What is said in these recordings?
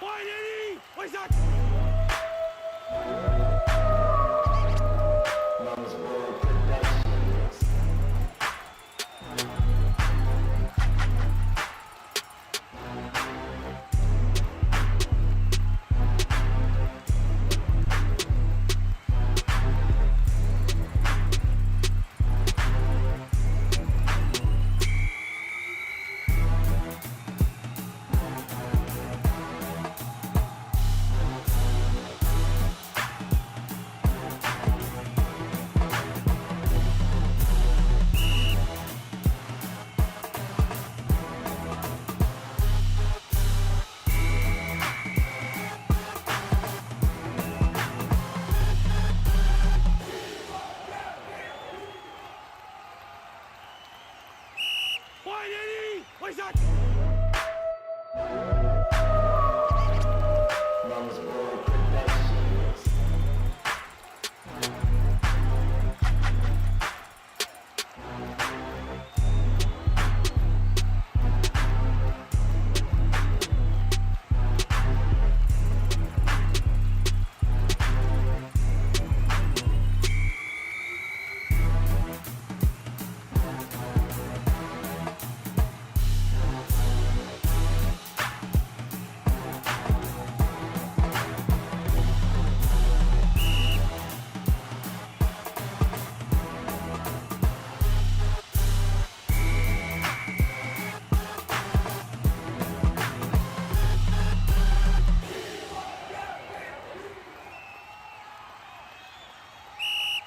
Finally! What's that? Finally! What's that?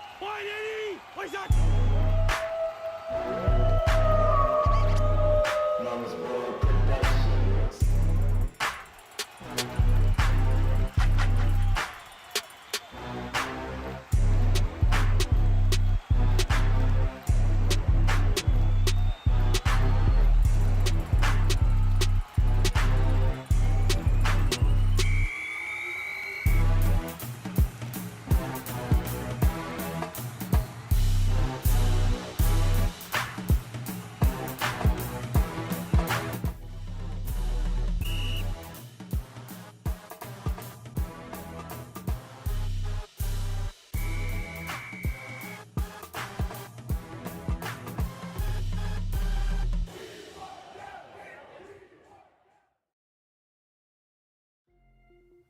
Finally! What's that?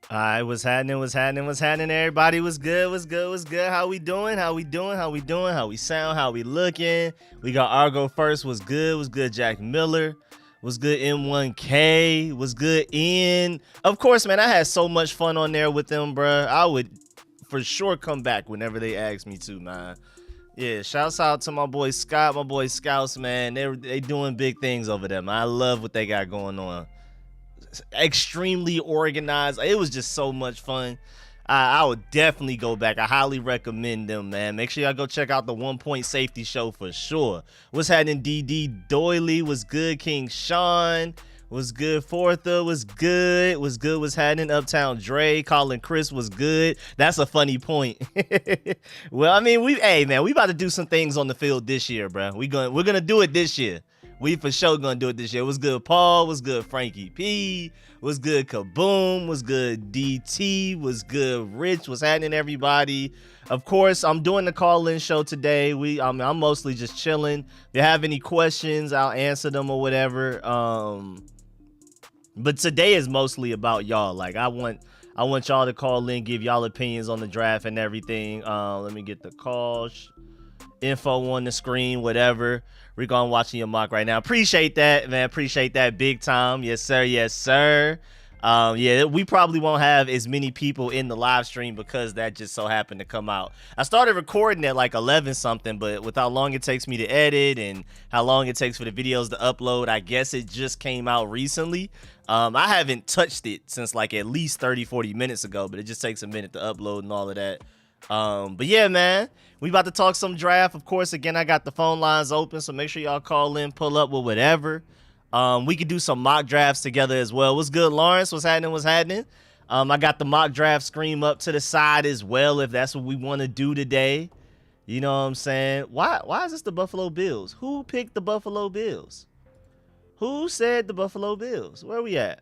All right, what's happening? What's happening? What's happening? Everybody, what's good? What's good? What's good? How we doing? How we doing? How we doing? How we sound? How we looking? We got Argo first. What's good? What's good? Jack Miller. What's good? M1K. What's good? Ian. Of course, man. I had so much fun on there with them, bruh. I would for sure come back whenever they ask me to, man. Yeah, shouts out to my boy Scott, my boy Scouts, man. They doing big things over there, man. I love what they got going on. Extremely organized. It was just so much fun. I would definitely go back. I highly recommend them, man. Make sure y'all go check out the 1 Point Safety Show for sure. What's happening? DD Doily was good. King Sean was good. Fourtha was good. Was good. Was happening? Uptown Dre. Colin Chris was good. That's a funny point. Well, I mean, hey man, we about to do some things on the field this year, bro. We're gonna do it this year. We for sure gonna do it this year. What's good, Paul? What's good, Frankie P? What's good, Kaboom? What's good, DT? What's good, Rich? What's happening, everybody? Of course, I'm doing the call-in show today. I'm mostly just chilling. If you have any questions, I'll answer them or whatever. But today is mostly about y'all. Like I want y'all to call in, give y'all opinions on the draft and everything. Let me get the call. Info on the screen, whatever. Rico, I'm watching your mock right now. Appreciate that, man. Appreciate that big time. Yes, sir. Yes, sir. Yeah, we probably won't have as many people in the live stream because that just so happened to come out. I started recording at like 11 something, but with how long it takes me to edit and how long it takes for the videos to upload, I guess it just came out recently. I haven't touched it since like at least 30-40 minutes ago, but it just takes a minute to upload and all of that. But yeah, man, we about to talk some draft. Of course, again, I got the phone lines open, so make sure y'all call in, pull up with whatever. We could do some mock drafts together as well. What's good, Lawrence? What's happening? What's happening? I got the mock draft screen up to the side as well, if that's what we want to do today. You know what I'm saying? Why is this the Buffalo Bills? Who picked the Buffalo Bills? Who said the Buffalo Bills? Where we at?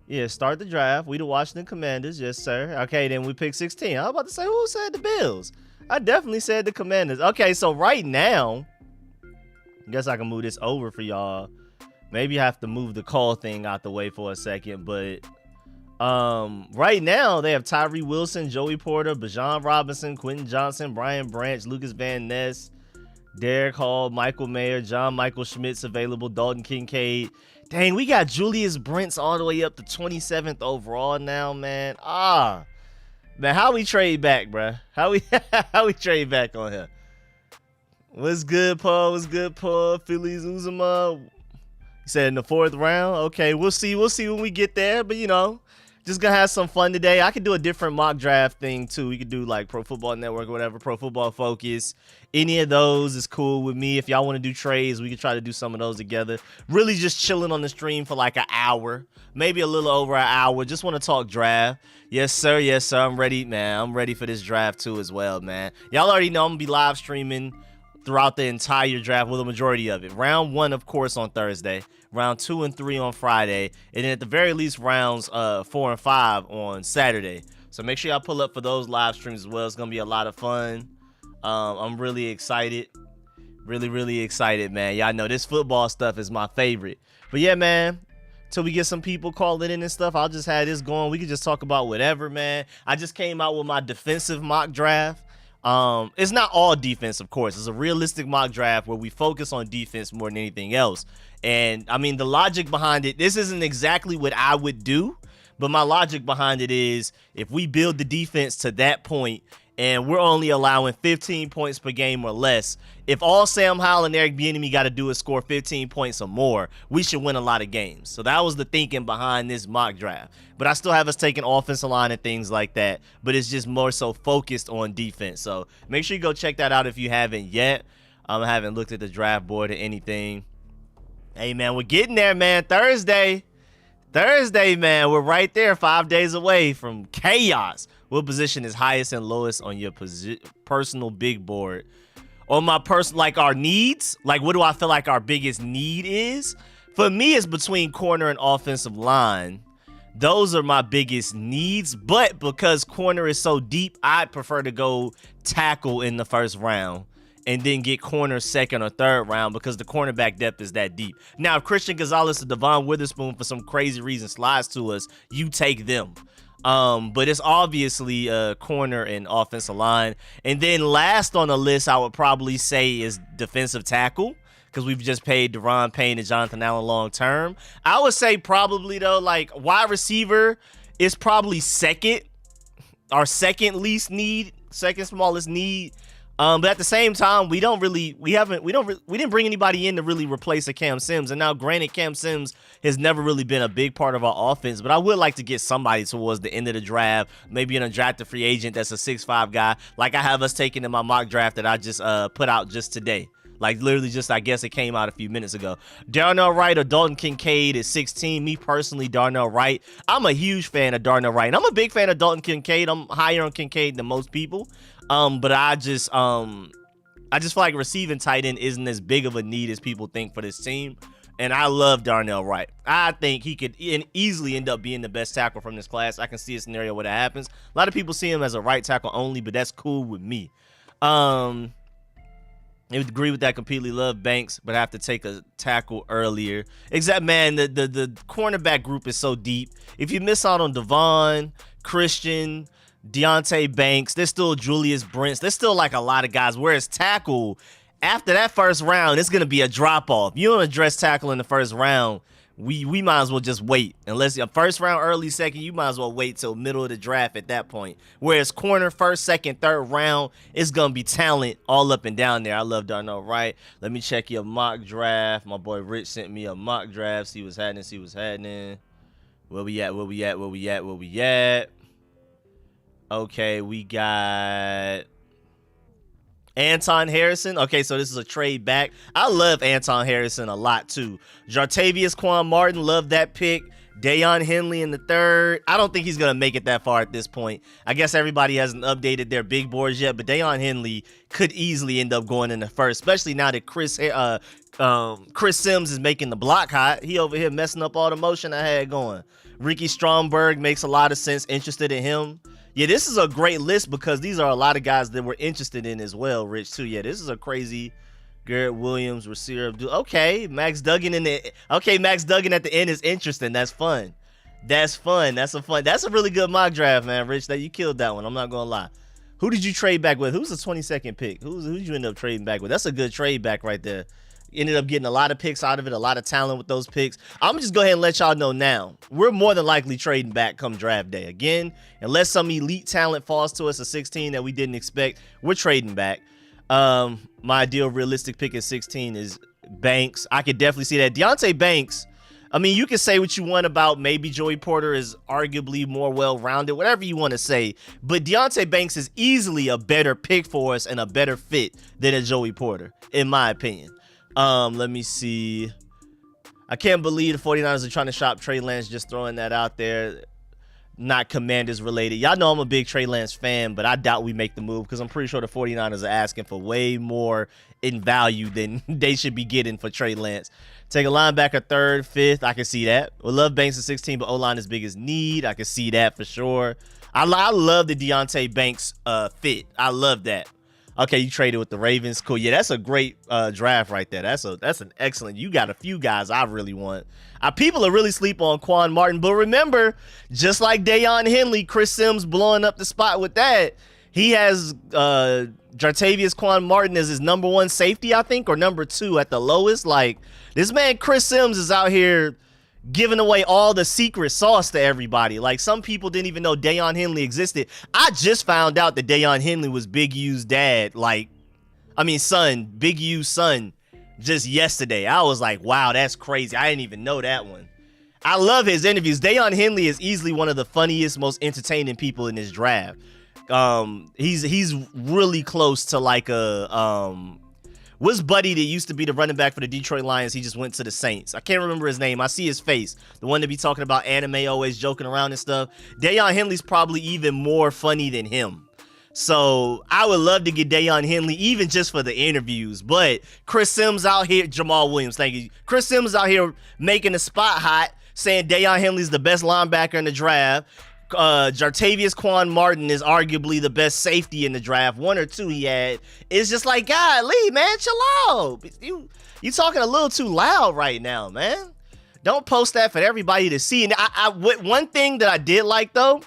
Yeah, start the draft. We the Washington Commanders. Yes, sir. Okay, then we pick 16. I was about to say, who said the Bills? I definitely said the Commanders. Okay, so right now, I guess I can move this over for y'all. Maybe I have to move the call thing out the way for a second, but right now they have Tyree Wilson, Joey Porter, Bijan Robinson, Quentin Johnson, Brian Branch, Lucas Van Ness, Derek Hall, Michael Mayer, John Michael Schmitz available, Dalton Kincaid. Dang, we got Julius Brents all the way up to 27th overall now, man. Man, how we trade back, bruh? How we trade back on here? What's good, Paul? What's good, Paul? Phillies Uzuma. You said in the 4th round? Okay, we'll see. We'll see when we get there. But, you know, just gonna have some fun today. I could do a different mock draft thing, too. We could do, like, Pro Football Network or whatever, Pro Football Focus. Any of those is cool with me. If y'all want to do trades, we could try to do some of those together. Really just chilling on the stream for, like, an hour. Maybe a little over an hour. Just want to talk draft. Yes, sir. Yes, sir. I'm ready, man. I'm ready for this draft, too, as well, man. Y'all already know I'm gonna be live streaming throughout the entire draft, well, the majority of it. Round 1, of course, on Thursday. Round 2 and 3 on Friday. And then at the very least, rounds 4 and 5 on Saturday. So make sure y'all pull up for those live streams as well. It's going to be a lot of fun. I'm really excited. Really, really excited, man. Y'all know this football stuff is my favorite. But yeah, man, till we get some people calling in and stuff, I'll just have this going. We can just talk about whatever, man. I just came out with my defensive mock draft. It's not all defense, of course. It's a realistic mock draft where we focus on defense more than anything else. And I mean, the logic behind it, this isn't exactly what I would do, but my logic behind it is if we build the defense to that point and we're only allowing 15 points per game or less, if all Sam Howell and Eric Bieniemy got to do is score 15 points or more, we should win a lot of games. So that was the thinking behind this mock draft. But I still have us taking offensive line and things like that, but it's just more so focused on defense. So make sure you go check that out if you haven't yet. I haven't looked at the draft board or anything. Hey, man, we're getting there, man. Thursday, man. We're right there, 5 days away from chaos. What position is highest and lowest on your personal big board? On my personal, like our needs, like what do I feel like our biggest need is? For me, it's between corner and offensive line. Those are my biggest needs, but because corner is so deep, I'd prefer to go tackle in the 1st round and then get corner 2nd or 3rd round because the cornerback depth is that deep. Now, if Christian Gonzalez or Devon Witherspoon for some crazy reason slides to us, you take them. But it's obviously corner and offensive line. And then last on the list, I would probably say is defensive tackle because we've just paid Deron Payne and Jonathan Allen long term. I would say probably, though, like wide receiver is probably our second least need, second smallest need. But at the same time, we didn't bring anybody in to really replace a Cam Sims. And now, granted, Cam Sims has never really been a big part of our offense, but I would like to get somebody towards the end of the draft, maybe an undrafted free agent that's a 6'5" guy, like I have us taking in my mock draft that I just put out just today. Like literally just, I guess it came out a few minutes ago. Darnell Wright or Dalton Kincaid is 16. Me personally, Darnell Wright. I'm a huge fan of Darnell Wright. And I'm a big fan of Dalton Kincaid. I'm higher on Kincaid than most people. But I just feel like receiving tight end isn't as big of a need as people think for this team. And I love Darnell Wright. I think he could easily end up being the best tackle from this class. I can see a scenario where that happens. A lot of people see him as a right tackle only, but that's cool with me. I would agree with that completely. Love Banks, but I have to take a tackle earlier. Exact, man, the cornerback group is so deep. If you miss out on Devon, Christian, Deontay Banks, there's still Julius Brents. There's still like a lot of guys. Whereas tackle, after that 1st round, it's going to be a drop-off. You don't address tackle in the 1st round, we might as well just wait. Unless you're 1st round, early 2nd, you might as well wait till middle of the draft at that point. Whereas corner, 1st, 2nd, 3rd round, it's going to be talent all up and down there. I love Darnell Wright. Let me check your mock draft. My boy Rich sent me a mock draft. See what's happening. Where we at? Okay, we got Anton Harrison. Okay, so this is a trade back. I love Anton Harrison a lot, too. Jartavius Quan Martin, love that pick. Dayon Henley in the 3rd. I don't think he's going to make it that far at this point. I guess everybody hasn't updated their big boards yet, but Dayon Henley could easily end up going in the 1st, especially now that Chris Sims is making the block hot. He over here messing up all the motion I had going. Ricky Stromberg makes a lot of sense. Interested in him. Yeah, this is a great list because these are a lot of guys that we're interested in as well, Rich, too. Yeah, this is a crazy Garrett Williams, Rasir Abdul. Okay, Max Duggan Max Duggan at the end is interesting. That's fun. That's a really good mock draft, man, Rich. That you killed that one. I'm not gonna lie. Who did you trade back with? Who's the 22nd pick? Who did you end up trading back with? That's a good trade back right there. Ended up getting a lot of picks out of it, a lot of talent with those picks. I'm gonna just go ahead and let y'all know now. We're more than likely trading back come draft day. Again, unless some elite talent falls to us at 16 that we didn't expect, we're trading back. My ideal realistic pick at 16 is Banks. I could definitely see that. Deonte Banks, I mean, you can say what you want about maybe Joey Porter is arguably more well-rounded, whatever you want to say, but Deonte Banks is easily a better pick for us and a better fit than a Joey Porter, in my opinion. Let me see. I can't believe the 49ers are trying to shop Trey Lance, just throwing that out there. Not Commanders related. Y'all know I'm a big Trey Lance fan, but I doubt we make the move because I'm pretty sure the 49ers are asking for way more in value than they should be getting for Trey Lance. Take a linebacker 3rd, 5th. I can see that. We love Banks at 16, but O-line is biggest need. I can see that for sure. I love the Deonte Banks fit. I love that. Okay, you traded with the Ravens. Cool. Yeah, that's a great draft right there. That's an excellent. You got a few guys I really want. People are really sleep on Quan Martin, but remember, just like Deion Henley, Chris Sims blowing up the spot with that. He has Jartavius Quan Martin as his number 1 safety, I think, or number 2 at the lowest. Like, this man Chris Sims is out here giving away all the secret sauce to everybody. Like, some people didn't even know Deion Henley existed. I just found out that Deion Henley was Big U's dad, son, Big U's son, just yesterday. I was like, wow, that's crazy. I didn't even know that one. I love his interviews. Deion Henley is easily one of the funniest, most entertaining people in this draft. He's really close to like what's Buddy that used to be the running back for the Detroit Lions? He just went to the Saints. I can't remember his name. I see his face. The one that be talking about anime, always joking around and stuff. Deion Henley's probably even more funny than him. So I would love to get Deion Henley, even just for the interviews. But Chris Sims out here, Jamal Williams, thank you. Chris Sims out here making the spot hot, saying Deion Henley's the best linebacker in the draft. Jartavius Quan Martin is arguably the best safety in the draft. 1 or 2 he had. It's just like, golly, man, chill out. You talking a little too loud right now, man. Don't post that for everybody to see. And one thing that I did like, though,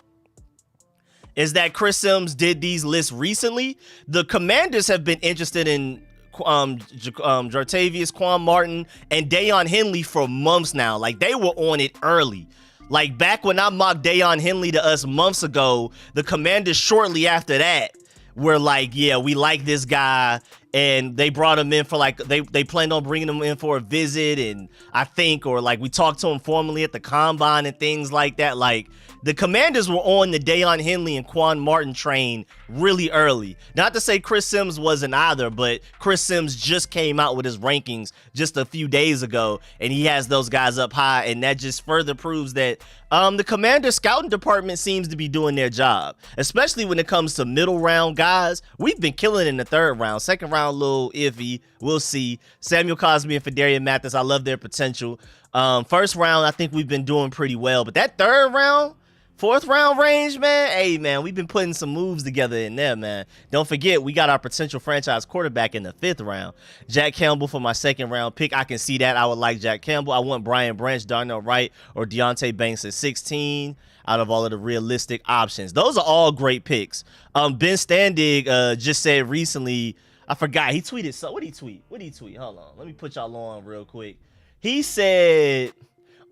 is that Chris Sims did these lists recently. The Commanders have been interested in Jartavius Quan Martin and Deion Henley for months now. Like, they were on it early. Like, back when I mocked Deion Henley to us months ago, the Commanders shortly after that were like, yeah, we like this guy. And they brought him in for like, they planned on bringing him in for a visit. And I think, or like we talked to him formally at the combine and things like that. Like, the Commanders were on the Deion Henley and Quan Martin train really early. Not to say Chris Sims wasn't either, but Chris Sims just came out with his rankings just a few days ago, and he has those guys up high, and that just further proves that the Commander scouting department seems to be doing their job, especially when it comes to middle round guys. We've been killing in the 3rd round. 2nd round, a little iffy. We'll see. Samuel Cosby and Fedarian Mathis, I love their potential. 1st round, I think we've been doing pretty well, but that 3rd round, 4th round range, man. Hey, man, we've been putting some moves together in there, man. Don't forget, we got our potential franchise quarterback in the 5th round. Jack Campbell for my 2nd round pick. I can see that. I would like Jack Campbell. I want Brian Branch, Darnell Wright, or Deonte Banks at 16 out of all of the realistic options. Those are all great picks. Ben Standig just said recently, I forgot, he tweeted, so what did he tweet? Hold on. Let me put y'all on real quick. He said,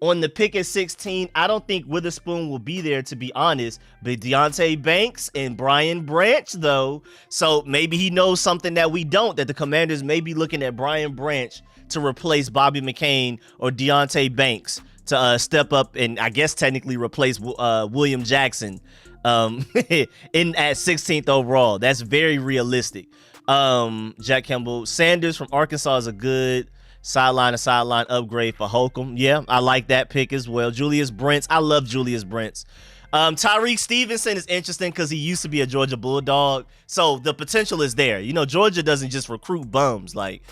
on the pick at 16, I don't think Witherspoon will be there, to be honest, but Deonte Banks and Brian Branch, though. So maybe he knows something that we don't, that the Commanders may be looking at Brian Branch to replace Bobby McCain or Deonte Banks to step up and I guess technically replace William Jackson at 16th overall. That's very realistic. Jack Campbell. Sanders from Arkansas is a good sideline to sideline upgrade for Holcomb. Yeah, I like that pick as well. Julius Brents. I love Julius Brents. Tyreek Stevenson is interesting because he used to be a Georgia Bulldog. So the potential is there. You know, Georgia doesn't just recruit bums. Like,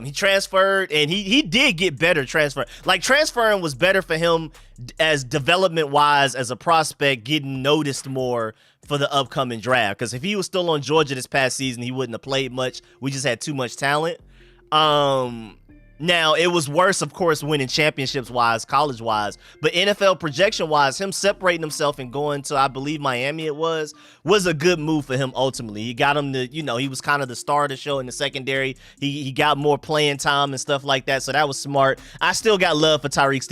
He transferred, and he did get better transfer. Like, transferring was better for him as development-wise as a prospect, getting noticed more for the upcoming draft. Because if he was still on Georgia this past season, he wouldn't have played much. We just had too much talent. Now, it was worse, of course, winning championships-wise, college-wise, but NFL projection-wise, him separating himself and going to, I believe, Miami it was a good move for him ultimately. He got him to, he was kind of the star of the show in the secondary. He got more playing time and stuff like that, so that was smart. I still got love for Tyrique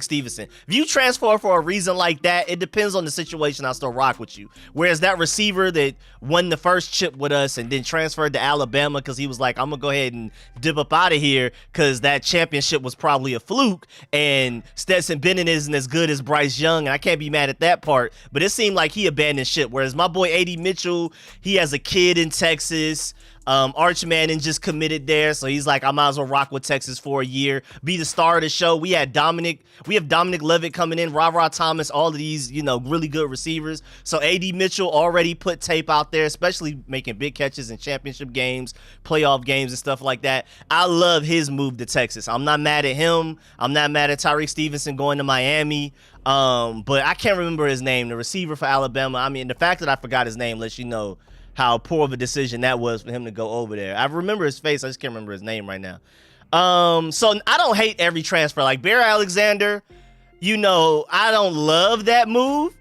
Stevenson. If you transfer for a reason like that, it depends on the situation. I'll still rock with you. Whereas that receiver that won the first chip with us and then transferred to Alabama because he was like, I'm going to go ahead and dip up out of here because that championship was probably a fluke, and Stetson Bennett isn't as good as Bryce Young, and I can't be mad at that part, but it seemed like he abandoned ship. Whereas my boy A.D. Mitchell, he has a kid in Texas. Arch Manning just committed there, so he's like, I might as well rock with Texas for a year, be the star of the show. We have Dominic Levitt coming in, Ra Thomas, all of these, really good receivers. So A.D. Mitchell already put tape out there, especially making big catches in championship games, playoff games, and stuff like that. I love his move to Texas. I'm not mad at him. I'm not mad at Tyrique Stevenson going to Miami. But I can't remember his name, the receiver for Alabama. I mean, the fact that I forgot his name lets you know how poor of a decision that was for him to go over there. I remember his face. I just can't remember his name right now. So I don't hate every transfer. Like Bear Alexander, I don't love that move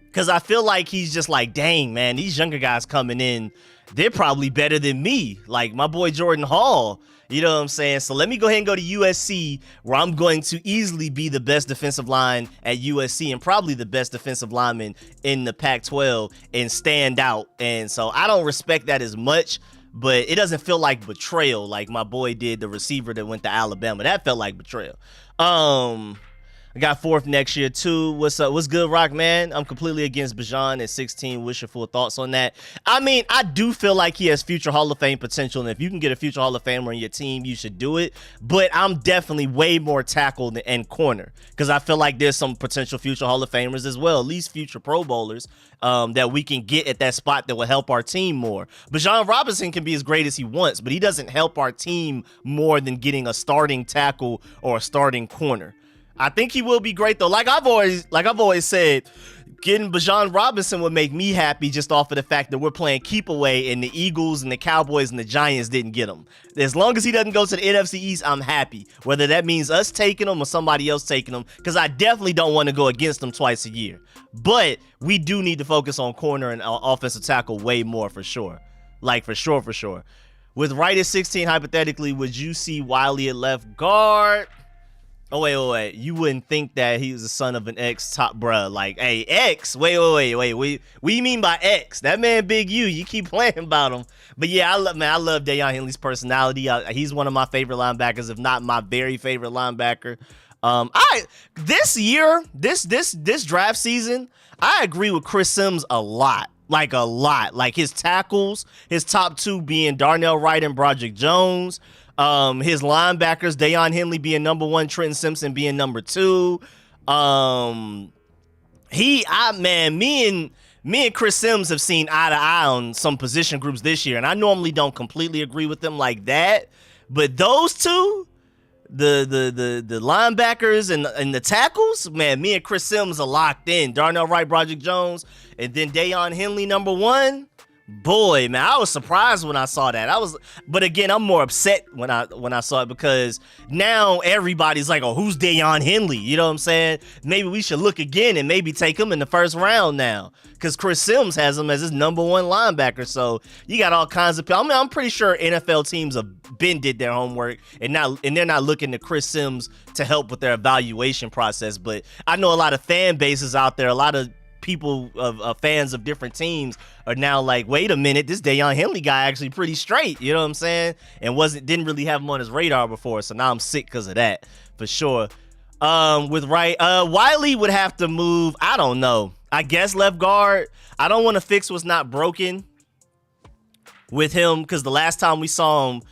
because I feel like he's just like, dang, man, these younger guys coming in, they're probably better than me. Like my boy Jordan Hall. You know what I'm saying? So let me go ahead and go to USC, where I'm going to easily be the best defensive line at USC and probably the best defensive lineman in the Pac-12 and stand out. And so I don't respect that as much, but it doesn't feel like betrayal like my boy did, the receiver that went to Alabama. That felt like betrayal. I got fourth next year too. What's up? What's good, Rock, man? I'm completely against Bijan at 16. What's your full thoughts on that? I mean, I do feel like he has future Hall of Fame potential, and if you can get a future Hall of Famer in your team, you should do it. But I'm definitely way more tackle and corner because I feel like there's some potential future Hall of Famers as well, at least future Pro Bowlers that we can get at that spot that will help our team more. Bijan Robinson can be as great as he wants, but he doesn't help our team more than getting a starting tackle or a starting corner. I think he will be great though. Like I've always said, getting Bijan Robinson would make me happy just off of the fact that we're playing keep away and the Eagles and the Cowboys and the Giants didn't get him. As long as he doesn't go to the NFC East, I'm happy. Whether that means us taking him or somebody else taking him, because I definitely don't want to go against him twice a year. But we do need to focus on corner and offensive tackle way more for sure. Like for sure. With Wright at 16, hypothetically, would you see Wiley at left guard? Oh, wait. You wouldn't think that he was the son of an ex-top bruh. Like, hey, ex? Wait. What do you mean by ex? That man Big U. You keep playing about him. But yeah, I love Deion Henley's personality. He's one of my favorite linebackers, if not my very favorite linebacker. This draft season, I agree with Chris Sims a lot. Like a lot. Like his tackles, his top two being Darnell Wright and Broderick Jones. His linebackers, Deion Henley being number 1, Trenton Simpson being number 2. Me and Chris Sims have seen eye to eye on some position groups this year, and I normally don't completely agree with them like that. But those two, the linebackers and the tackles, man, me and Chris Sims are locked in. Darnell Wright, Broderick Jones, and then Deion Henley number 1. Boy, man, I was surprised when I saw that. But again, I'm more upset when I saw it because now everybody's like, oh, who's Deion Henley? You know what I'm saying? Maybe we should look again and maybe take him in the first round now because Chris Sims has him as his number 1 linebacker. So you got all kinds of people. I mean, I'm pretty sure NFL teams have did their homework and they're not looking to Chris Sims to help with their evaluation process. But I know a lot of fan bases out there, a lot of people fans of different teams are now like, wait a minute, this Deion Henley guy actually pretty straight, you know what I'm saying? And didn't really have him on his radar before, so now I'm sick because of that, for sure. With Wright, Wiley would have to move, I don't know, I guess left guard. I don't want to fix what's not broken with him because the last time we saw him,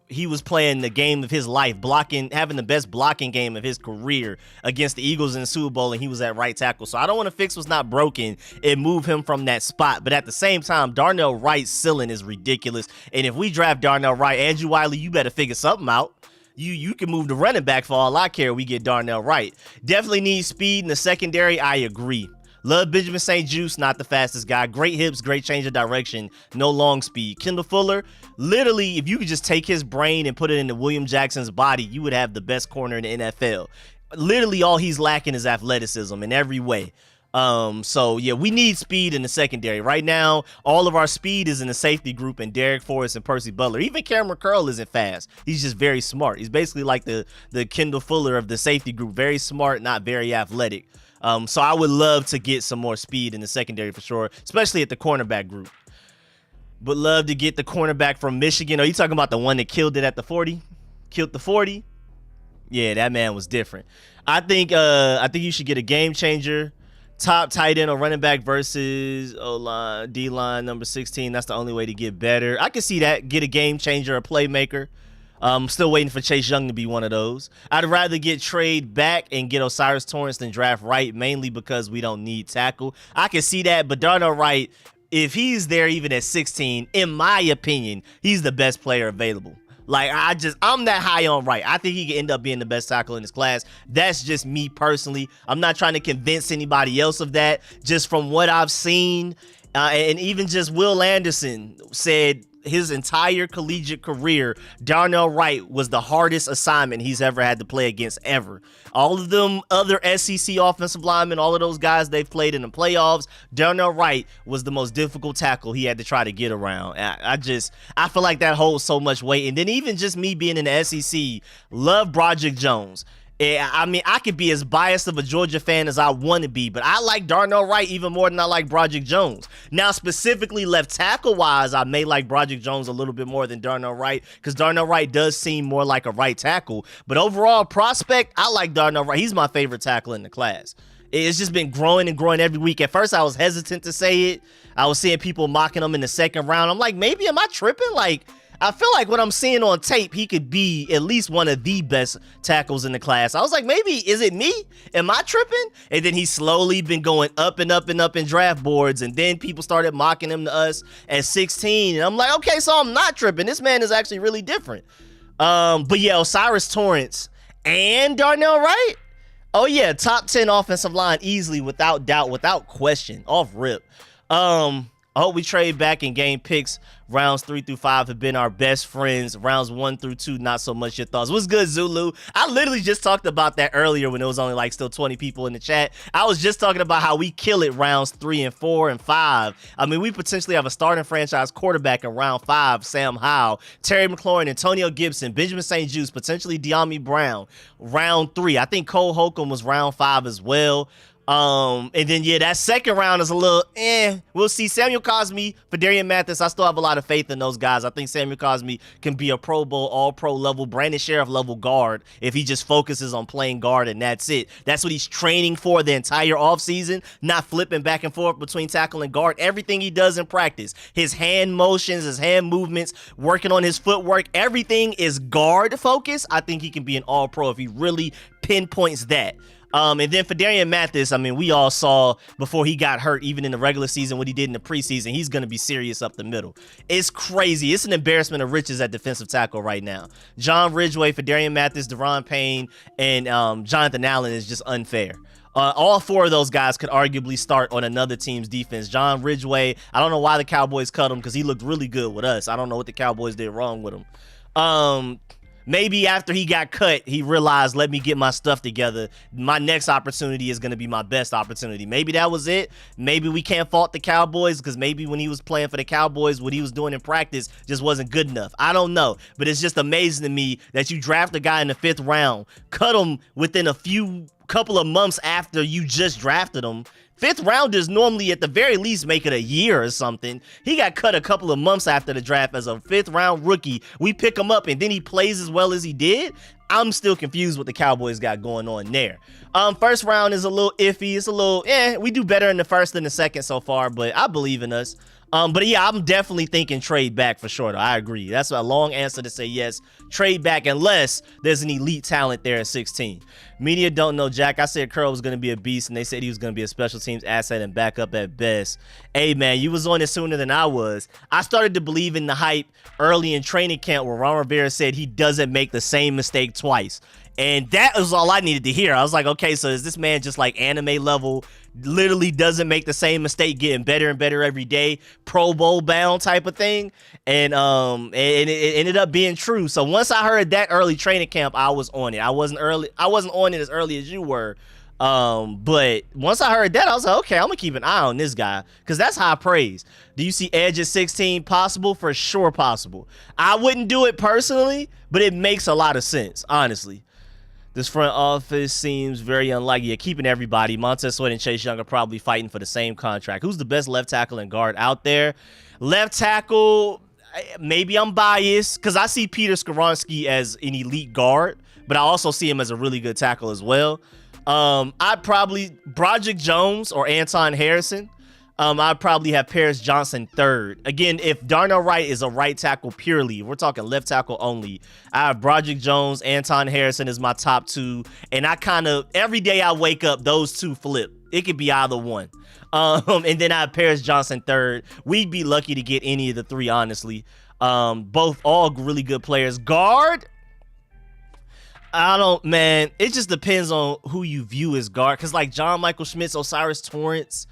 he was playing the game of his life, having the best blocking game of his career against the Eagles in the Super Bowl, and he was at right tackle. So I don't want to fix what's not broken and move him from that spot. But at the same time, Darnell Wright's ceiling is ridiculous. And if we draft Darnell Wright, Andrew Wiley, you better figure something out. You can move the running back for all I care. We get Darnell Wright. Definitely need speed in the secondary. I agree. Love Benjamin St. Juste, not the fastest guy. Great hips, great change of direction, no long speed. Kendall Fuller, literally, if you could just take his brain and put it into William Jackson's body, you would have the best corner in the NFL. Literally, all he's lacking is athleticism in every way. So yeah, we need speed in the secondary. Right now, all of our speed is in the safety group and Derek Forrest and Percy Butler. Even Cameron Curl isn't fast. He's just very smart. He's basically like the Kendall Fuller of the safety group. Very smart, not very athletic. So I would love to get some more speed in the secondary for sure, especially at the cornerback group. But love to get the cornerback from Michigan. Are you talking about the one that killed it at the 40? Killed the 40? Yeah, that man was different. I think you should get a game changer. Top tight end or running back versus O-line, D-line, number 16. That's the only way to get better. I can see that. Get a game changer, a playmaker. I'm still waiting for Chase Young to be one of those. I'd rather get trade back and get Osiris Torrance than draft Wright, mainly because we don't need tackle. I can see that, but Darnell Wright, if he's there even at 16, in my opinion, he's the best player available. Like, I'm that high on Wright. I think he could end up being the best tackle in his class. That's just me personally. I'm not trying to convince anybody else of that. Just from what I've seen, and even just Will Anderson said his entire collegiate career, Darnell Wright was the hardest assignment he's ever had to play against ever. All of them other SEC offensive linemen, all of those guys they've played in the playoffs, Darnell Wright was the most difficult tackle he had to try to get around. I feel like that holds so much weight. And then even just me being in the SEC, love Broderick Jones. I mean, I could be as biased of a Georgia fan as I want to be, but I like Darnell Wright even more than I like Broderick Jones. Now, specifically left tackle-wise, I may like Broderick Jones a little bit more than Darnell Wright because Darnell Wright does seem more like a right tackle. But overall prospect, I like Darnell Wright. He's my favorite tackle in the class. It's just been growing and growing every week. At first, I was hesitant to say it. I was seeing people mocking him in the second round. I'm like, maybe am I tripping? Like, I feel like what I'm seeing on tape, he could be at least one of the best tackles in the class. I was like, maybe, is it me? Am I tripping? And then he's slowly been going up and up and up in draft boards. And then people started mocking him to us at 16. And I'm like, okay, so I'm not tripping. This man is actually really different. But yeah, Osiris Torrance and Darnell Wright. Oh yeah, top 10 offensive line easily, without doubt, without question, off rip. I hope we trade back and gain picks. Rounds 3 through 5 have been our best friends. Rounds 1 through 2, not so much. Your thoughts? What's good, Zulu? I literally just talked about that earlier when it was only like still 20 people in the chat. I was just talking about how we kill it rounds 3 and 4 and 5. I mean, we potentially have a starting franchise quarterback in round 5, Sam Howell, Terry McLaurin, Antonio Gibson, Benjamin St. Juste, potentially De'Ami Brown. Round 3, I think Cole Holcomb was round 5 as well. And then, yeah, that second round is a little, we'll see. Samuel Cosmi, Fadarian Mathis, I still have a lot of faith in those guys. I think Samuel Cosmi can be a Pro Bowl, all-pro level, Brandon Sheriff level guard if he just focuses on playing guard and that's it. That's what he's training for the entire offseason, not flipping back and forth between tackle and guard. Everything he does in practice, his hand motions, his hand movements, working on his footwork, everything is guard focused. I think he can be an all-pro if he really pinpoints that. And then for Fadarian Mathis, I mean, we all saw before he got hurt, even in the regular season, what he did in the preseason. He's going to be serious up the middle. It's crazy. It's an embarrassment of riches at defensive tackle right now. John Ridgeway, Fadarian Mathis, Deron Payne, and Jonathan Allen is just unfair. All 4 of those guys could arguably start on another team's defense. John Ridgeway, I don't know why the Cowboys cut him because he looked really good with us. I don't know what the Cowboys did wrong with him. Maybe after he got cut, he realized, let me get my stuff together. My next opportunity is going to be my best opportunity. Maybe that was it. Maybe we can't fault the Cowboys because maybe when he was playing for the Cowboys, what he was doing in practice just wasn't good enough. I don't know. But it's just amazing to me that you draft a guy in the 5th round, cut him within couple of months after you just drafted him. 5th rounders normally at the very least make it a year or something. He got cut a couple of months after the draft as a 5th round rookie. We pick him up and then he plays as well as he did. I'm still confused what the Cowboys got going on there. First round is a little iffy. It's a little, we do better in the first than the second so far, but I believe in us. But yeah, I'm definitely thinking trade back for sure, though. I agree. That's a long answer to say yes. Trade back unless there's an elite talent there at 16. Media don't know Jack. I said Curl was going to be a beast, and they said he was going to be a special teams asset and backup at best. Hey, man, you was on it sooner than I was. I started to believe in the hype early in training camp where Ron Rivera said he doesn't make the same mistake twice. And that was all I needed to hear. I was like, okay, so is this man just like anime level, literally doesn't make the same mistake, getting better and better every day, Pro Bowl bound type of thing? And it ended up being true. So once I heard that early training camp, I was on it. I wasn't on it as early as you were. But once I heard that, I was like, okay, I'm gonna keep an eye on this guy because that's high praise. Do you see Edge at 16 possible? For sure possible. I wouldn't do it personally, but it makes a lot of sense, honestly. This front office seems very unlikely. You're keeping everybody. Montez Sweat and Chase Young are probably fighting for the same contract. Who's the best left tackle and guard out there? Left tackle, maybe I'm biased because I see Peter Skoronski as an elite guard, but I also see him as a really good tackle as well. I'd probably Broderick Jones or Anton Harrison. I'd probably have Paris Johnson third. Again, if Darnell Wright is a right tackle purely, we're talking left tackle only, I have Broderick Jones, Anton Harrison is my top two. And I kind of, every day I wake up, those two flip. It could be either one. And then I have Paris Johnson third. We'd be lucky to get any of the three, honestly. Both all really good players. Guard, man, it just depends on who you view as guard. Because like John Michael Schmitz, Osiris Torrance,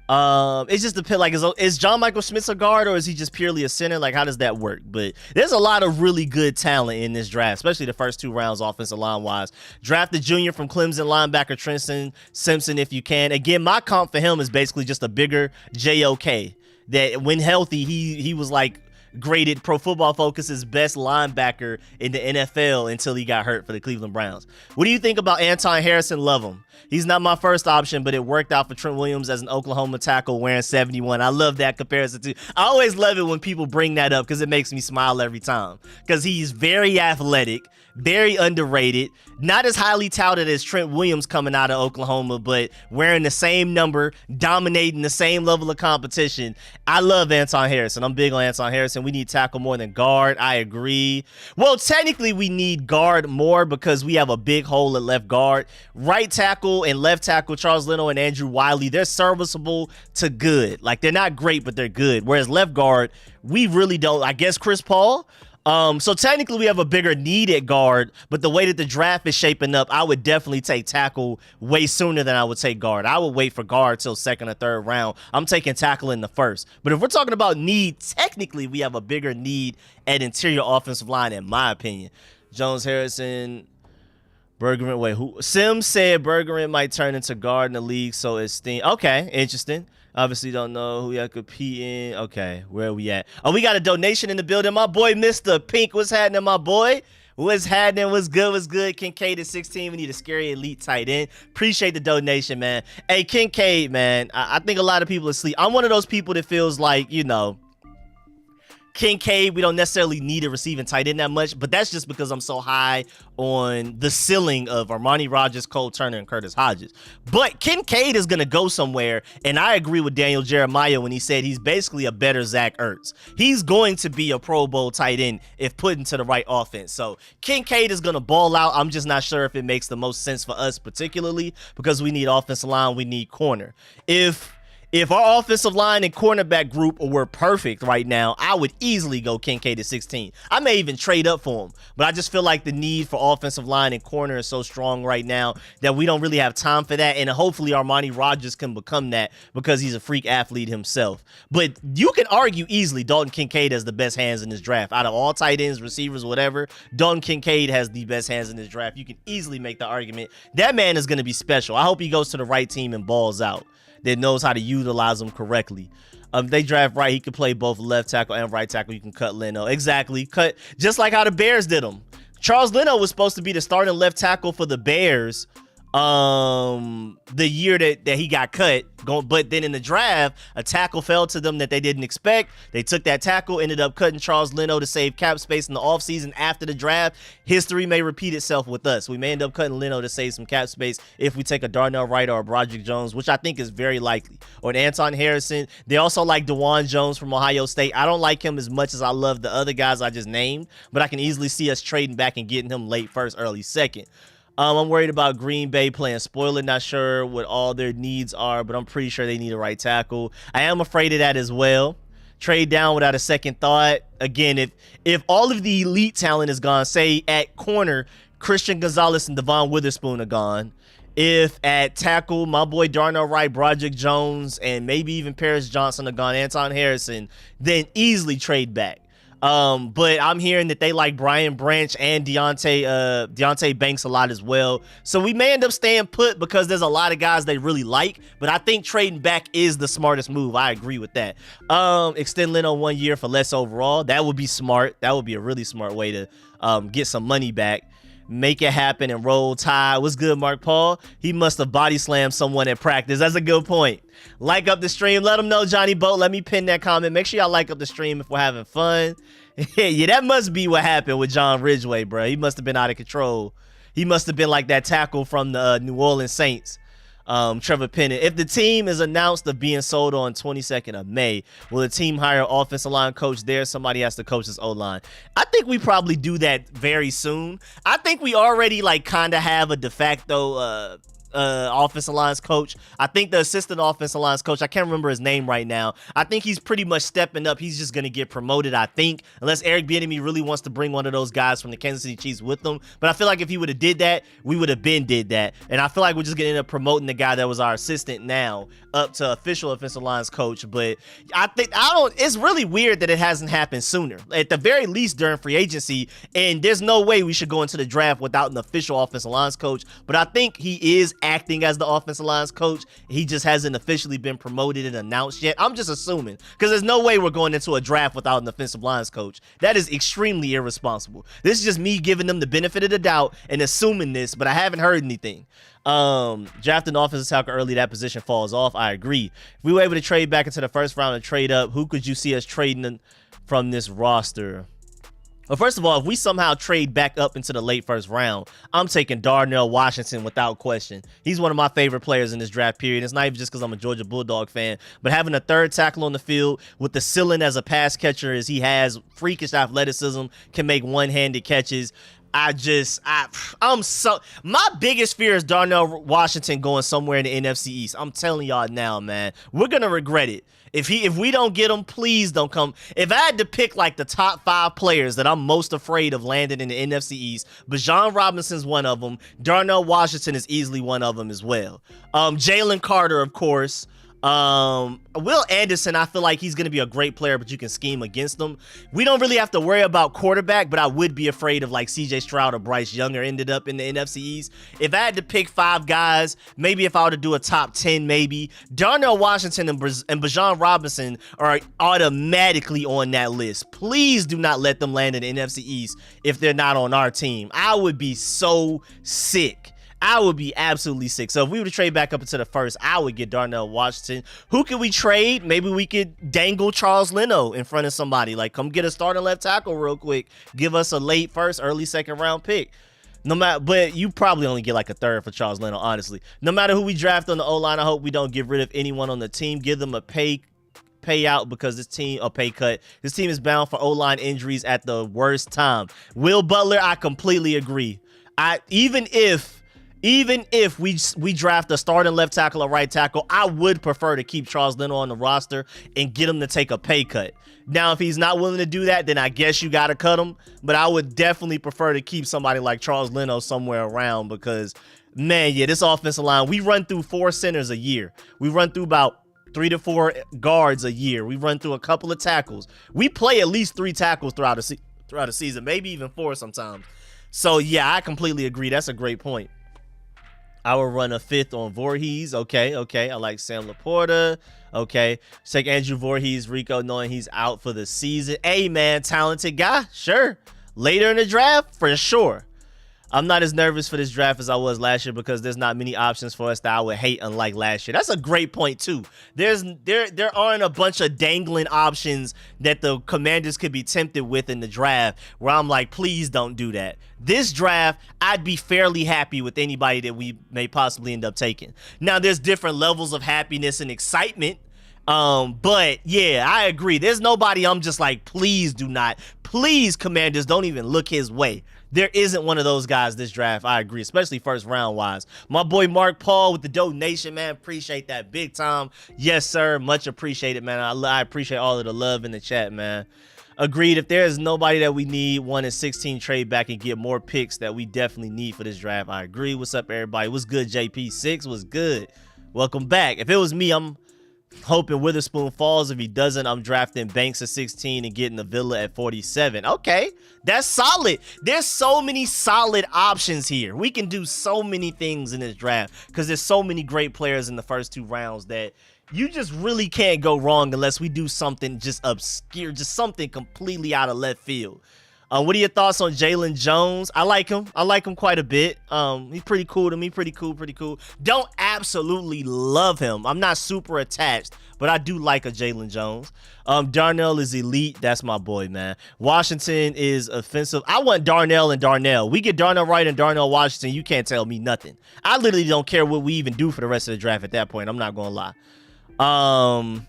it just depends. Like, is John Michael Schmitz a guard or is he just purely a center? Like, how does that work? But there's a lot of really good talent in this draft, especially the first two rounds offensive line wise. Draft the junior from Clemson linebacker Trenton Simpson if you can. Again, my comp for him is basically just a bigger JOK. That when healthy, he was like graded Pro Football Focus's best linebacker in the NFL until he got hurt for the Cleveland Browns. What do you think about Anton Harrison? Love him. He's not my first option, but it worked out for Trent Williams as an Oklahoma tackle wearing 71. I love that comparison too. I always love it when people bring that up because it makes me smile every time. Because he's very athletic, very underrated, not as highly touted as Trent Williams coming out of Oklahoma, but wearing the same number, dominating the same level of competition. I love Anton Harrison. I'm big on Anton Harrison. We need tackle more than guard. I agree. Well, technically we need guard more because we have a big hole at left guard. Right tackle and left tackle, Charles Leno and Andrew Wiley, they're serviceable to good. Like, they're not great, but they're good. Whereas left guard, we really don't. I guess Chris Paul. So technically we have a bigger need at guard, but the way that the draft is shaping up, I would definitely take tackle way sooner than I would take guard. I would wait for guard till second or third round. I'm taking tackle in the first. But if we're talking about need, technically we have a bigger need at interior offensive line, in my opinion. Jones, Harrison, Bergerman. Wait, who? Sims said Bergerman might turn into guard in the league, so it's okay, interesting. Obviously don't know who y'all compete in. Okay, where are we at? Oh, we got a donation in the building. My boy, Mr. Pink, what's happening, my boy? What's happening? What's good? What's good? Kincaid at 16. We need a scary elite tight end. Appreciate the donation, man. Hey, Kincaid, man. I think a lot of people are asleep. I'm one of those people that feels like, you know, Kincaid, we don't necessarily need a receiving tight end that much, but that's just because I'm so high on the ceiling of Armani Rogers, Cole Turner, and Curtis Hodges. But Kincaid is going to go somewhere, and I agree with Daniel Jeremiah when he said he's basically a better Zach Ertz. He's going to be a Pro Bowl tight end if put into the right offense. So Kincaid is going to ball out. I'm just not sure if it makes the most sense for us particularly because we need offensive line, we need corner. If our offensive line and cornerback group were perfect right now, I would easily go Kincaid at 16. I may even trade up for him, but I just feel like the need for offensive line and corner is so strong right now that we don't really have time for that, and hopefully Armani Rogers can become that because he's a freak athlete himself. But you can argue easily Dalton Kincaid has the best hands in this draft. Out of all tight ends, receivers, whatever, Dalton Kincaid has the best hands in this draft. You can easily make the argument. That man is going to be special. I hope he goes to the right team and balls out that knows how to utilize them correctly. They draft right, he could play both left tackle and right tackle. You can cut Leno. Exactly. Cut just like how the Bears did him. Charles Leno was supposed to be the starting left tackle for the Bears the year that he got cut. But then in the draft, a tackle fell to them that they didn't expect. They took that tackle, ended up cutting Charles Leno to save cap space in the offseason after the draft. History may repeat itself with us. We may end up cutting Leno to save some cap space if we take a Darnell Wright or a Broderick Jones, which I think is very likely, or an Anton Harrison. They also like DeJuan Jones from Ohio State. I don't like him as much as I love the other guys I just named, but I can easily see us trading back and getting him late first, early second. I'm worried about Green Bay playing spoiler. Not sure what all their needs are, but I'm pretty sure they need a right tackle. I am afraid of that as well. Trade down without a second thought. Again, if all of the elite talent is gone, say at corner, Christian Gonzalez and Devon Witherspoon are gone. If at tackle, my boy Darnell Wright, Broderick Jones, and maybe even Paris Johnson are gone, Anton Harrison, then easily trade back. But I'm hearing that they like Brian Branch and Deontay Banks a lot as well. So we may end up staying put because there's a lot of guys they really like. But I think trading back is the smartest move. I agree with that. Extend Leno 1 year for less overall. That would be smart. That would be a really smart way to get some money back. Make it happen and roll Tide. What's good, Mark Paul? He must have body slammed someone at practice. That's a good point. Like up the stream. Let them know, Johnny Boat. Let me pin that comment. Make sure y'all like up the stream if we're having fun. Yeah, that must be what happened with John Ridgeway, bro. He must have been out of control. He must have been like that tackle from the New Orleans Saints. Trevor Pennant. If the team is announced of being sold on 22nd of May, will the team hire offensive line coach there? Somebody has to coach his O-line. I think we probably do that very soon. I think we already like kind of have a de facto offensive lines coach. I think the assistant offensive lines coach, I can't remember his name right now. I think he's pretty much stepping up. He's just going to get promoted, I think, unless Eric Bieniemy really wants to bring one of those guys from the Kansas City Chiefs with him. But I feel like if he would have did that, we would have did that. And I feel like we're just going to end up promoting the guy that was our assistant now up to official offensive lines coach. But it's really weird that it hasn't happened sooner. At the very least during free agency, and there's no way we should go into the draft without an official offensive lines coach. But I think he is acting as the offensive lines coach. He just hasn't officially been promoted and announced yet. I'm just assuming, because there's no way we're going into a draft without an offensive lines coach. That is extremely irresponsible. This is just me giving them the benefit of the doubt and assuming this, but I haven't heard anything. Drafting offensive tackle early, that position falls off. I agree. If we were able to trade back into the first round and trade up, who could you see us trading from this roster? Well, first of all, if we somehow trade back up into the late first round, I'm taking Darnell Washington without question. He's one of my favorite players in this draft period. It's not even just because I'm a Georgia Bulldog fan, but having a third tackle on the field with the ceiling as a pass catcher as he has, freakish athleticism, can make one-handed catches. My biggest fear is Darnell Washington going somewhere in the NFC East. I'm telling y'all now, man, we're going to regret it. If we don't get him, please don't come. If I had to pick like the top 5 players that I'm most afraid of landing in the NFC East, Bijan Robinson's one of them. Darnell Washington is easily one of them as well. Jalen Carter, of course. Will Anderson, I feel like he's going to be a great player, but you can scheme against him. We don't really have to worry about quarterback, but I would be afraid of like CJ Stroud or Bryce Younger ended up in the NFC East. If I had to pick 5 guys, maybe if I were to do a top 10, maybe Darnell Washington and Bijan Robinson are automatically on that list. Please do not let them land in the NFC East if they're not on our team. I would be so sick. I would be absolutely sick. So if we were to trade back up into the first, I would get Darnell Washington. Who can we trade? Maybe we could dangle Charles Leno in front of somebody. Like, come get a starting left tackle real quick. Give us a late first, early second round pick. But you probably only get like a third for Charles Leno, honestly. No matter who we draft on the O-line, I hope we don't get rid of anyone on the team. Give them a payout because this team, a pay cut. This team is bound for O-line injuries at the worst time. Will Butler, I completely agree. Even if we draft a starting left tackle or right tackle, I would prefer to keep Charles Leno on the roster and get him to take a pay cut. Now, if he's not willing to do that, then I guess you got to cut him. But I would definitely prefer to keep somebody like Charles Leno somewhere around because, man, yeah, this offensive line, we run through 4 centers a year. We run through about 3 to 4 guards a year. We run through a couple of tackles. We play at least 3 tackles throughout a season, maybe even 4 sometimes. So, yeah, I completely agree. That's a great point. I will run a 5th on Voorhees. Okay. I like Sam Laporta. Okay. Take Andrew Voorhees, Rico, knowing he's out for the season. Hey, man, talented guy. Sure. Later in the draft, for sure. I'm not as nervous for this draft as I was last year because there's not many options for us that I would hate, unlike last year. That's a great point too. There aren't a bunch of dangling options that the Commanders could be tempted with in the draft where I'm like, please don't do that. This draft, I'd be fairly happy with anybody that we may possibly end up taking. Now, there's different levels of happiness and excitement. But yeah, I agree. There's nobody I'm just like, please do not. Please, Commanders, don't even look his way. There isn't one of those guys this draft. I agree, especially first round wise. My boy Mark Paul with the donation, man. Appreciate that big time. Yes, sir. Much appreciated, man. I appreciate all of the love in the chat, man. Agreed. If there is nobody that we need, 1 in 16 trade back and get more picks that we definitely need for this draft. I agree. What's up, everybody? What's good, JP6? What's good? Welcome back. If it was me, I'm hoping Witherspoon falls. If he doesn't, I'm drafting Banks at 16 and getting the Villa at 47. Okay, that's solid. There's so many solid options here. We can do so many things in this draft because there's so many great players in the first 2 rounds that you just really can't go wrong unless we do something just obscure, just something completely out of left field. What are your thoughts on Jalen Jones? I like him. I like him quite a bit. He's pretty cool to me. Pretty cool. Don't absolutely love him. I'm not super attached, but I do like a Jalen Jones. Darnell is elite. That's my boy, man. Washington is offensive. I want Darnell and Darnell. We get Darnell Wright and Darnell Washington. You can't tell me nothing. I literally don't care what we even do for the rest of the draft at that point. I'm not going to lie.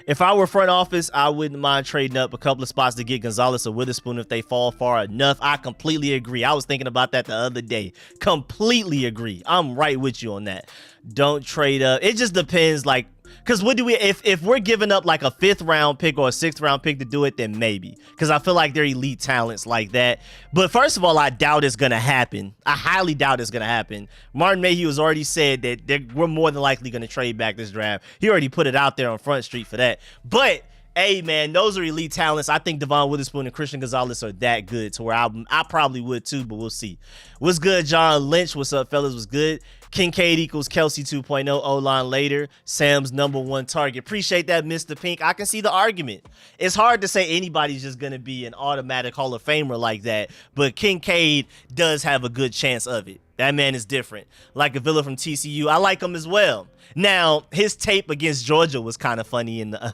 If I were front office, I wouldn't mind trading up a couple of spots to get Gonzalez or Witherspoon if they fall far enough. I completely agree. I was thinking about that the other day. Completely agree. I'm right with you on that. Don't trade up. It just depends, like, because what do we, if we're giving up like a 5th round pick or a 6th round pick to do it, then maybe. Because I feel like they're elite talents like that. But first of all, I doubt it's going to happen. I highly doubt it's going to happen. Martin Mayhew has already said that we're more than likely going to trade back this draft. He already put it out there on Front Street for that. But hey, man, those are elite talents. I think Devon Witherspoon and Christian Gonzalez are that good to where I probably would too, but we'll see. What's good, John Lynch? What's up, fellas? What's good? Kincaid equals Kelsey 2.0, O-line later. Sam's #1 target. Appreciate that, Mr. Pink. I can see the argument. It's hard to say anybody's just going to be an automatic Hall of Famer like that, but Kincaid does have a good chance of it. That man is different. Like a Villa from TCU. I like him as well. Now, his tape against Georgia was kind of funny in the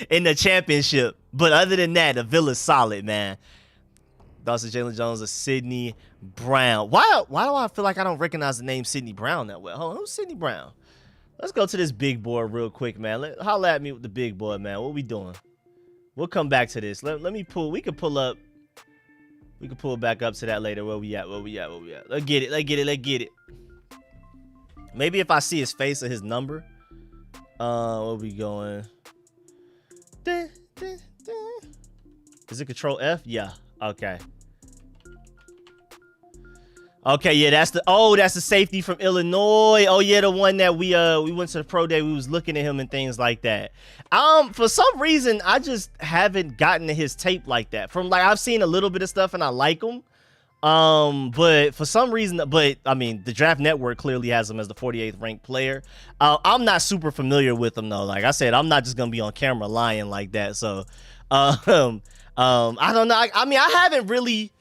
in the championship. But other than that, the Villa's solid, man. Dawson Jalen Jones or Sidney Brown. Why do I feel like I don't recognize the name Sidney Brown that well? Hold on, who's Sidney Brown? Let's go to this big board real quick, man. Holla at me with the big board, man. What we doing? We'll come back to this. Let me pull. We can pull back up to that later. Where we at? Let's get it. Maybe if I see his face or his number. Where we going? Is it Control F? Yeah. Okay. Okay, yeah, that's the safety from Illinois. Oh yeah, the one that we went to the pro day. We was looking at him and things like that. For some reason, I just haven't gotten to his tape like that. From like I've seen a little bit of stuff and I like him. But for some reason, I mean, the Draft Network clearly has him as the 48th ranked player. I'm not super familiar with him though. Like I said, I'm not just gonna be on camera lying like that. So, I don't know. I mean, I haven't really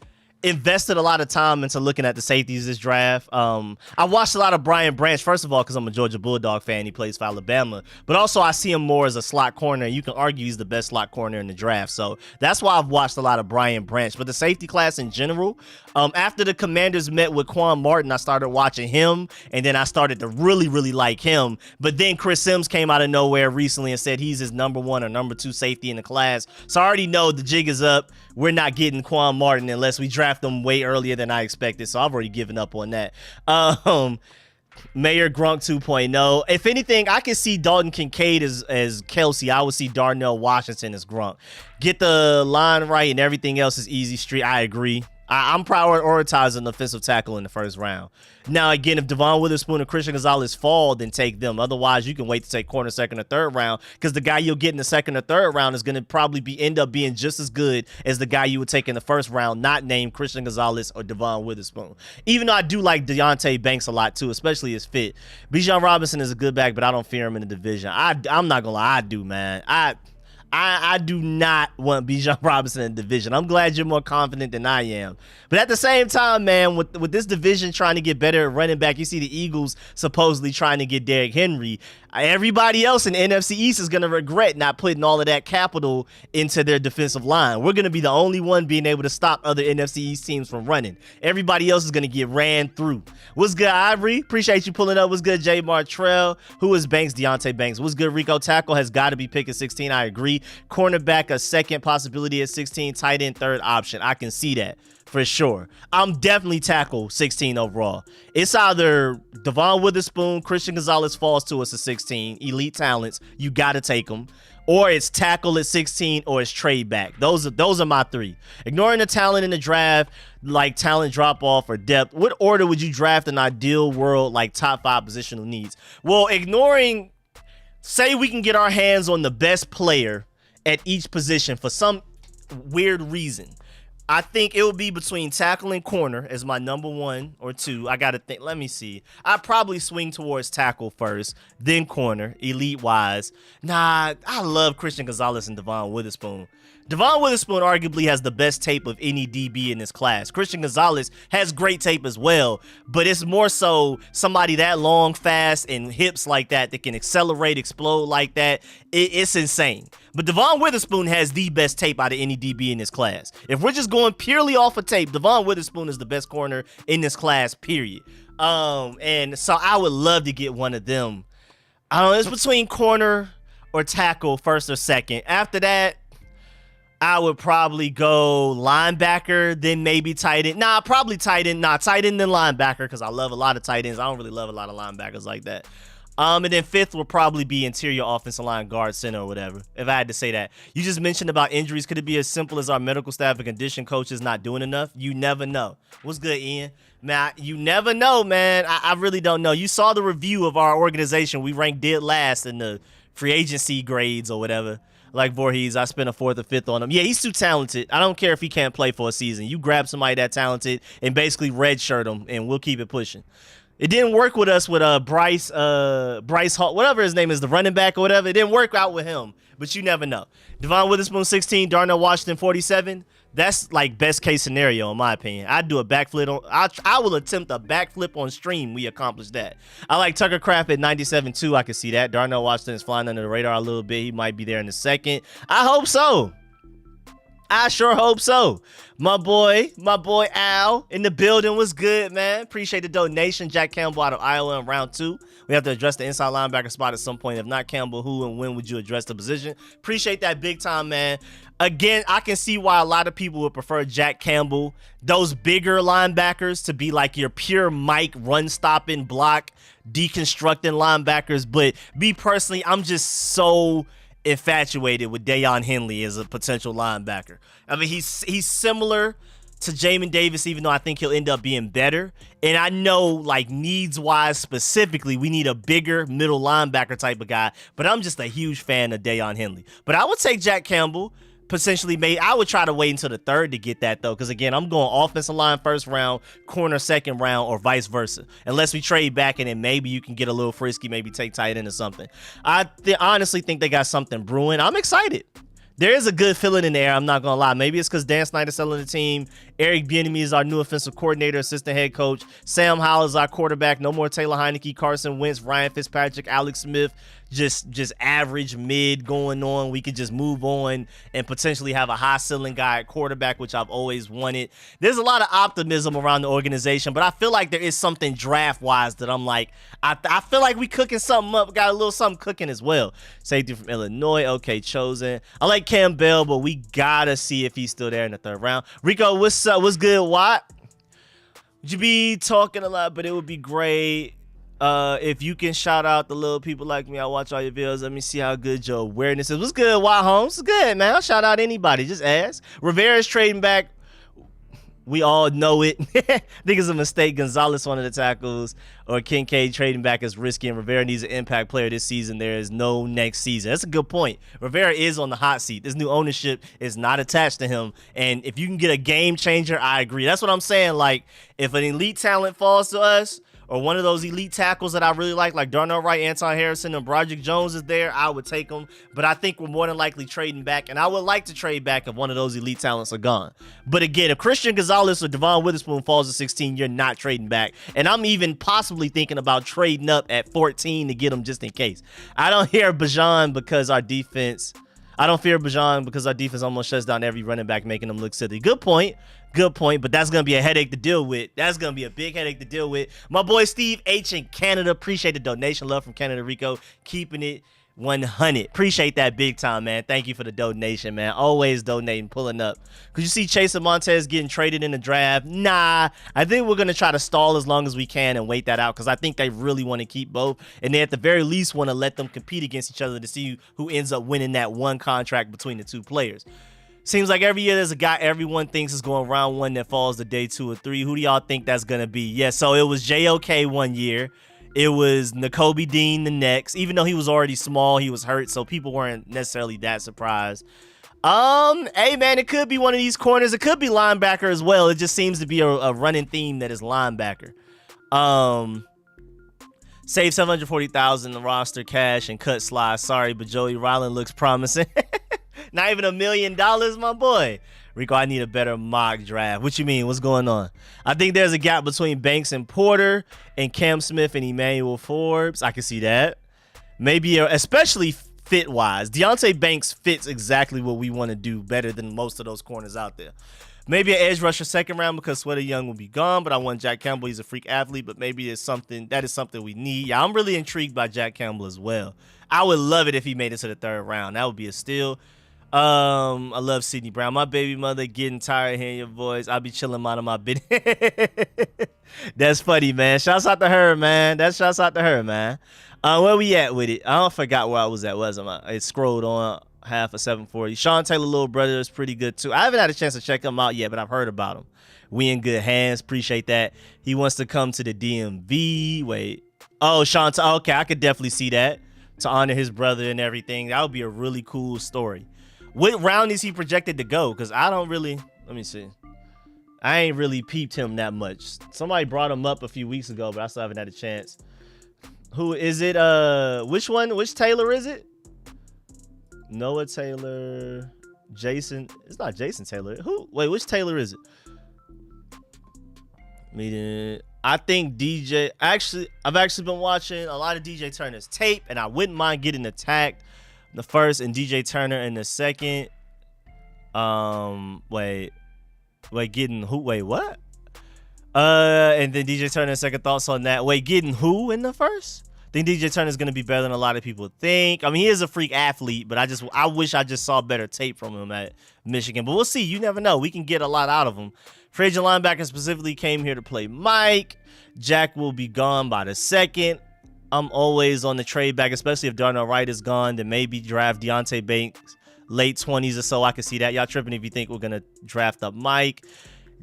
invested a lot of time into looking at the safeties this draft. I watched a lot of Brian Branch, first of all, because I'm a Georgia Bulldog fan. He plays for Alabama. But also, I see him more as a slot corner. You can argue he's the best slot corner in the draft. So that's why I've watched a lot of Brian Branch. But the safety class in general, after the Commanders met with Quan Martin, I started watching him. And then I started to really, really like him. But then Chris Sims came out of nowhere recently and said he's his #1 or #2 safety in the class. So I already know the jig is up. We're not getting Quan Martin unless we draft him way earlier than I expected. So I've already given up on that. Mayor Grunk 2.0. If anything, I can see Dalton Kincaid as Kelsey. I would see Darnell Washington as Grunk. Get the line right and everything else is easy street. I agree. I'm prioritizing the offensive tackle in the first round. Now, again, if Devon Witherspoon and Christian Gonzalez fall, then take them. Otherwise, you can wait to take corner, 2nd or 3rd round, because the guy you'll get in the 2nd or 3rd round is going to probably end up being just as good as the guy you would take in the 1st round, not named Christian Gonzalez or Devon Witherspoon. Even though I do like Deontay Banks a lot, too, especially his fit. Bijan Robinson is a good back, but I don't fear him in the division. I'm not going to lie, I do, man. I do not want Bijan Robinson in the division. I'm glad you're more confident than I am. But at the same time, man, with this division trying to get better at running back, you see the Eagles supposedly trying to get Derrick Henry. Everybody else in the NFC East is going to regret not putting all of that capital into their defensive line. We're going to be the only one being able to stop other NFC East teams from running. Everybody else is going to get ran through. What's good, Ivory? Appreciate you pulling up. What's good, Jay Martrell? Who is Banks? Deontay Banks. What's good, Rico? Tackle has got to be picked at 16. I agree. Cornerback, a second possibility at 16. Tight end, third option. I can see that for sure. I'm definitely tackle 16 overall. It's either Devon Witherspoon, Christian Gonzalez falls to us at 16. Elite talents. You got to take them. Or it's tackle at 16, or it's trade back. Those are my three. Ignoring the talent in the draft, like talent drop off or depth, what order would you draft an ideal world, like top 5 positional needs? Well, ignoring, say we can get our hands on the best player at each position for some weird reason. I think it would be between tackle and corner as my number 1 or 2. I got to think. Let me see. I'd probably swing towards tackle first, then corner, elite-wise. Nah, I love Christian Gonzalez and Devon Witherspoon. Devon Witherspoon arguably has the best tape of any DB in this class. Christian Gonzalez has great tape as well, but it's more so somebody that long, fast, and hips like that can accelerate, explode like that. It's insane. But Devon Witherspoon has the best tape out of any DB in this class. If we're just going purely off of tape, Devon Witherspoon is the best corner in this class, period. And so I would love to get one of them. I don't know, it's between corner or tackle, first or second. After that, I would probably go linebacker, then maybe tight end. Nah, probably tight end. Nah, tight end then linebacker, because I love a lot of tight ends. I don't really love a lot of linebackers like that. And then fifth would probably be interior offensive line, guard, center, or whatever, if I had to say that. You just mentioned about injuries. Could it be as simple as our medical staff and condition coaches not doing enough? You never know. What's good, Ian? Man, you never know, man. I really don't know. You saw the review of our organization. We ranked dead last in the free agency grades or whatever. Like Voorhees, I spent a 4th or 5th on him. Yeah, he's too talented. I don't care if he can't play for a season. You grab somebody that talented and basically redshirt him, and we'll keep it pushing. It didn't work with us with Bryce Hall, whatever his name is, the running back or whatever. It didn't work out with him, but you never know. Devon Witherspoon, 16. Darnell Washington, 47. That's like best case scenario in my opinion. I'd do a backflip. I will attempt a backflip on stream. We accomplished that. I like Tucker Kraft at 97 too. I can see that. Darnell Washington is flying under the radar a little bit. He might be there in a second. I hope so. I sure hope so. My boy Al in the building was good, man. Appreciate the donation. Jack Campbell out of Iowa in round 2. We have to address the inside linebacker spot at some point. If not Campbell, who and when would you address the position? Appreciate that big time, man. Again, I can see why a lot of people would prefer Jack Campbell, those bigger linebackers, to be like your pure Mike run-stopping, block, deconstructing linebackers. But me personally, I'm just so infatuated with Dayon Henley as a potential linebacker. I mean, he's similar to Jamin Davis, even though I think he'll end up being better. And I know, like, needs-wise specifically, we need a bigger middle linebacker type of guy. But I'm just a huge fan of Dayon Henley. But I would take Jack Campbell. Potentially I would try to wait until the 3rd to get that, though, because, again, I'm going offensive line 1st round, corner 2nd round, or vice versa. Unless we trade back and then maybe you can get a little frisky, maybe take tight end or something. I honestly think they got something brewing. I'm excited. There is a good feeling in the air, I'm not going to lie. Maybe it's because Dan Snyder's selling the team. Eric Bieniemy is our new offensive coordinator, assistant head coach. Sam Howell is our quarterback. No more Taylor Heineke, Carson Wentz, Ryan Fitzpatrick, Alex Smith. Just average mid going on. We could just move on and potentially have a high ceiling guy at quarterback, which I've always wanted. There's a lot of optimism around the organization, but I feel like there is something draft wise that I'm like, I feel like we cooking something up. Got a little something cooking as well. Safety from Illinois. Okay, chosen. I like Cam Bell, but we gotta see if he's still there in the 3rd round. Rico, what's up? What's good, Watt? Would you be talking a lot, but it would be great if you can shout out the little people like me. I watch all your videos. Let me see how good your awareness is. What's good, Watt Holmes? What's good, man? I'll shout out anybody. Just ask. Rivera's trading back. We all know it. I think it's a mistake. Gonzalez, one of the tackles, or Kincaid trading back is risky, and Rivera needs an impact player this season. There is no next season. That's a good point. Rivera is on the hot seat. This new ownership is not attached to him, and if you can get a game changer, I agree. That's what I'm saying. Like, if an elite talent falls to us, or one of those elite tackles that I really like Darnell Wright, Anton Harrison, and Broderick Jones is there, I would take them. But I think we're more than likely trading back, and I would like to trade back if one of those elite talents are gone. But again, if Christian Gonzalez or Devon Witherspoon falls to 16, you're not trading back. And I'm even possibly thinking about trading up at 14 to get them just in case. I don't fear Bajan because our defense almost shuts down every running back, making them look silly. Good point. But that's going to be a headache to deal with. That's going to be a big headache to deal with. My boy Steve H in Canada. Appreciate the donation. Love from Canada, Rico. Keeping it 100. Appreciate that big time, man. Thank you for the donation, man. Always donating, pulling up. Could you see Chase Montez getting traded in the draft? Nah. I think we're going to try to stall as long as we can and wait that out because I think they really want to keep both. And they at the very least want to let them compete against each other to see who ends up winning that one contract between the two players. Seems like every year there's a guy everyone thinks is going round 1 that falls to day 2 or 3. Who do y'all think that's going to be? Yeah, so it was JOK one year. It was Nakobe Dean the next. Even though he was already small, he was hurt, so people weren't necessarily that surprised. Hey, man, it could be one of these corners. It could be linebacker as well. It just seems to be a running theme that is linebacker. Save $740,000 in the roster cash and cut Sly. Sorry, but Joey Ryland looks promising. Not even $1 million, my boy. Rico, I need a better mock draft. What you mean? What's going on? I think there's a gap between Banks and Porter and Cam Smith and Emmanuel Forbes. I can see that. Maybe, especially fit-wise. Deontay Banks fits exactly what we want to do better than most of those corners out there. Maybe an edge rusher second round because Sweater Young will be gone, but I want Jack Campbell. He's a freak athlete, but maybe that is something we need. Yeah, I'm really intrigued by Jack Campbell as well. I would love it if he made it to the 3rd round. That would be a steal. I love Sidney Brown. My baby mother getting tired of hearing your voice. I'll be chilling out of my bed. That's funny, man. Shouts out to her, man. Shouts out to her, man. Where we at with it? I don't forgot where I was at. It scrolled on half of 740. Sean Taylor, little brother, is pretty good too. I haven't had a chance to check him out yet, but I've heard about him. We in good hands. Appreciate that. He wants to come to the DMV. Wait. Oh, Sean. Okay, I could definitely see that. To honor his brother and everything. That would be a really cool story. What round is he projected to go? Because I don't really... Let me see. I ain't really peeped him that much. Somebody brought him up a few weeks ago, but I still haven't had a chance. Who is it? Which one? Which Taylor is it? Noah Taylor. Jason. It's not Jason Taylor. Who? Wait, which Taylor is it? I think DJ... I've actually been watching a lot of DJ Turner's tape, and I wouldn't mind getting attacked the first and DJ Turner in the second. Getting who? Wait, what? And then DJ Turner, second thoughts on that. Wait, getting who in the first? I think DJ Turner is going to be better than a lot of people think. I mean, he is a freak athlete, but I wish I just saw better tape from him at Michigan. But we'll see. You never know. We can get a lot out of him. Free agent linebacker specifically came here to play Mike. Jack will be gone by the 2nd. I'm always on the trade back, especially if Darnell Wright is gone. Then maybe draft Deontay Banks late 20s or so. I can see that. Y'all tripping if you think we're going to draft up Mike.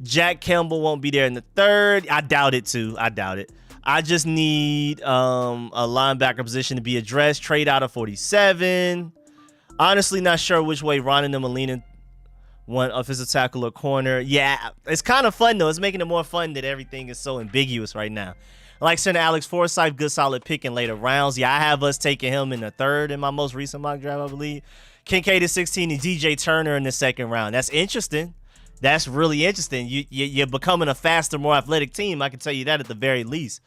Jack Campbell won't be there in the 3rd. I doubt it, too. I doubt it. I just need a linebacker position to be addressed. Trade out of 47. Honestly, not sure which way Ron and them are leaning. One offensive tackle or corner. Yeah, it's kind of fun, though. It's making it more fun that everything is so ambiguous right now. Like center Alex Forsythe, good solid pick in later rounds. Yeah, I have us taking him in the 3rd in my most recent mock draft, I believe. Kincaid is 16 and DJ Turner in the 2nd round. That's interesting. That's really interesting. You're becoming a faster, more athletic team. I can tell you that at the very least.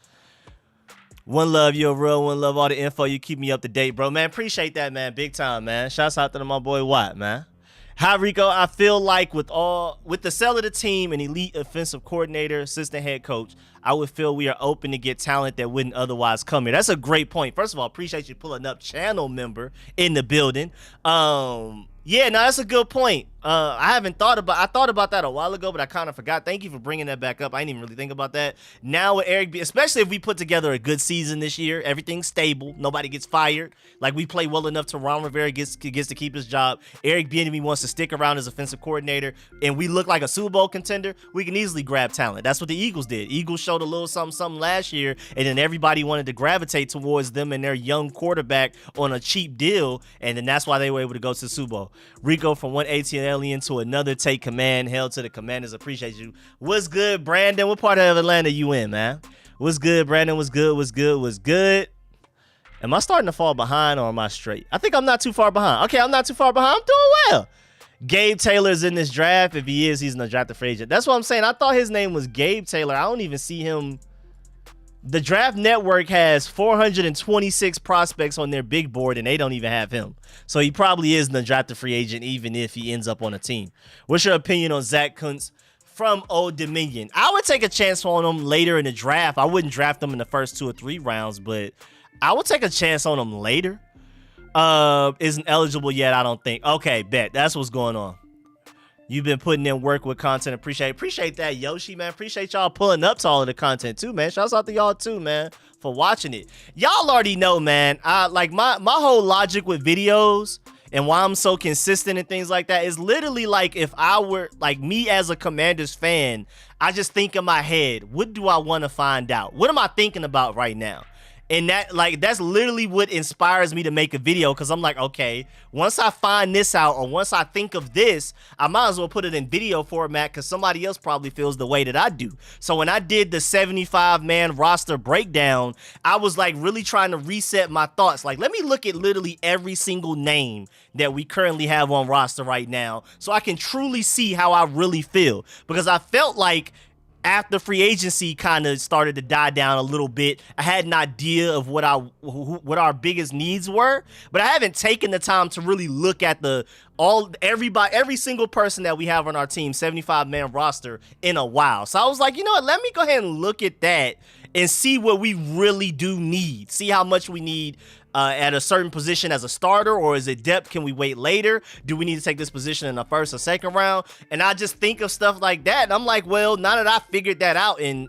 One love, you're real. One love, all the info. You keep me up to date, bro. Man, appreciate that, man. Big time, man. Shouts out to my boy Watt, man. Hi, Rico. I feel like with the sell of the team, an elite offensive coordinator, assistant head coach, I would feel we are open to get talent that wouldn't otherwise come here. That's a great point. First of all, appreciate you pulling up channel member in the building. Yeah, no, that's a good point. I thought about that a while ago, but I kind of forgot. Thank you for bringing that back up. I didn't even really think about that. Now with Eric B, especially if we put together a good season this year, everything's stable. Nobody gets fired. Like, we play well enough to Ron Rivera gets to keep his job. Eric Bieniemy wants to stick around as offensive coordinator, and we look like a Super Bowl contender. We can easily grab talent. That's what the Eagles did. Eagles showed a little something last year, and then everybody wanted to gravitate towards them and their young quarterback on a cheap deal, and then that's why they were able to go to the Super Bowl. Rico from one ATL to another, take command. Hell to the Commanders. Appreciate you. What's good, Brandon? What part of Atlanta you in, man? What's good, Brandon? What's good? What's good? What's good? Am I starting to fall behind or am I straight? I think I'm not too far behind. Okay, I'm not too far behind. I'm doing well. Gabe Taylor's in this draft. If he is, he's an undrafted free agent. That's what I'm saying. I thought his name was Gabe Taylor. I don't even see him. The Draft Network has 426 prospects on their big board, and they don't even have him. So he probably is an undrafted free agent, even if he ends up on a team. What's your opinion on Zach Kuntz from Old Dominion? I would take a chance on him later in the draft. I wouldn't draft him in the first 2 or 3 rounds, but I would take a chance on him later. Isn't eligible yet, I don't think. Okay, bet. That's what's going on. You've been putting in work with content. Appreciate that, Yoshi, man. Appreciate y'all pulling up to all of the content too, man. Shouts out to y'all too, man, for watching it. Y'all already know, man. Like my whole logic with videos and why I'm so consistent and things like that is literally like if I were like me as a Commanders fan, I just think in my head, what do I want to find out? What am I thinking about right now? And that's literally what inspires me to make a video, because I'm like, okay, once I find this out or once I think of this, I might as well put it in video format because somebody else probably feels the way that I do. So when I did the 75-man roster breakdown, I was like really trying to reset my thoughts. Like, let me look at literally every single name that we currently have on roster right now so I can truly see how I really feel, because I felt like after free agency kind of started to die down a little bit, I had an idea of what our biggest needs were, but I haven't taken the time to really look at every single person that we have on our team 75-man roster in a while. So I was like, you know what, let me go ahead and look at that and see what we really do need. See how much we need at a certain position as a starter, or is it depth? Can we wait later? Do we need to take this position in the first or second round? And I just think of stuff like that, and I'm like, well, now that I figured that out and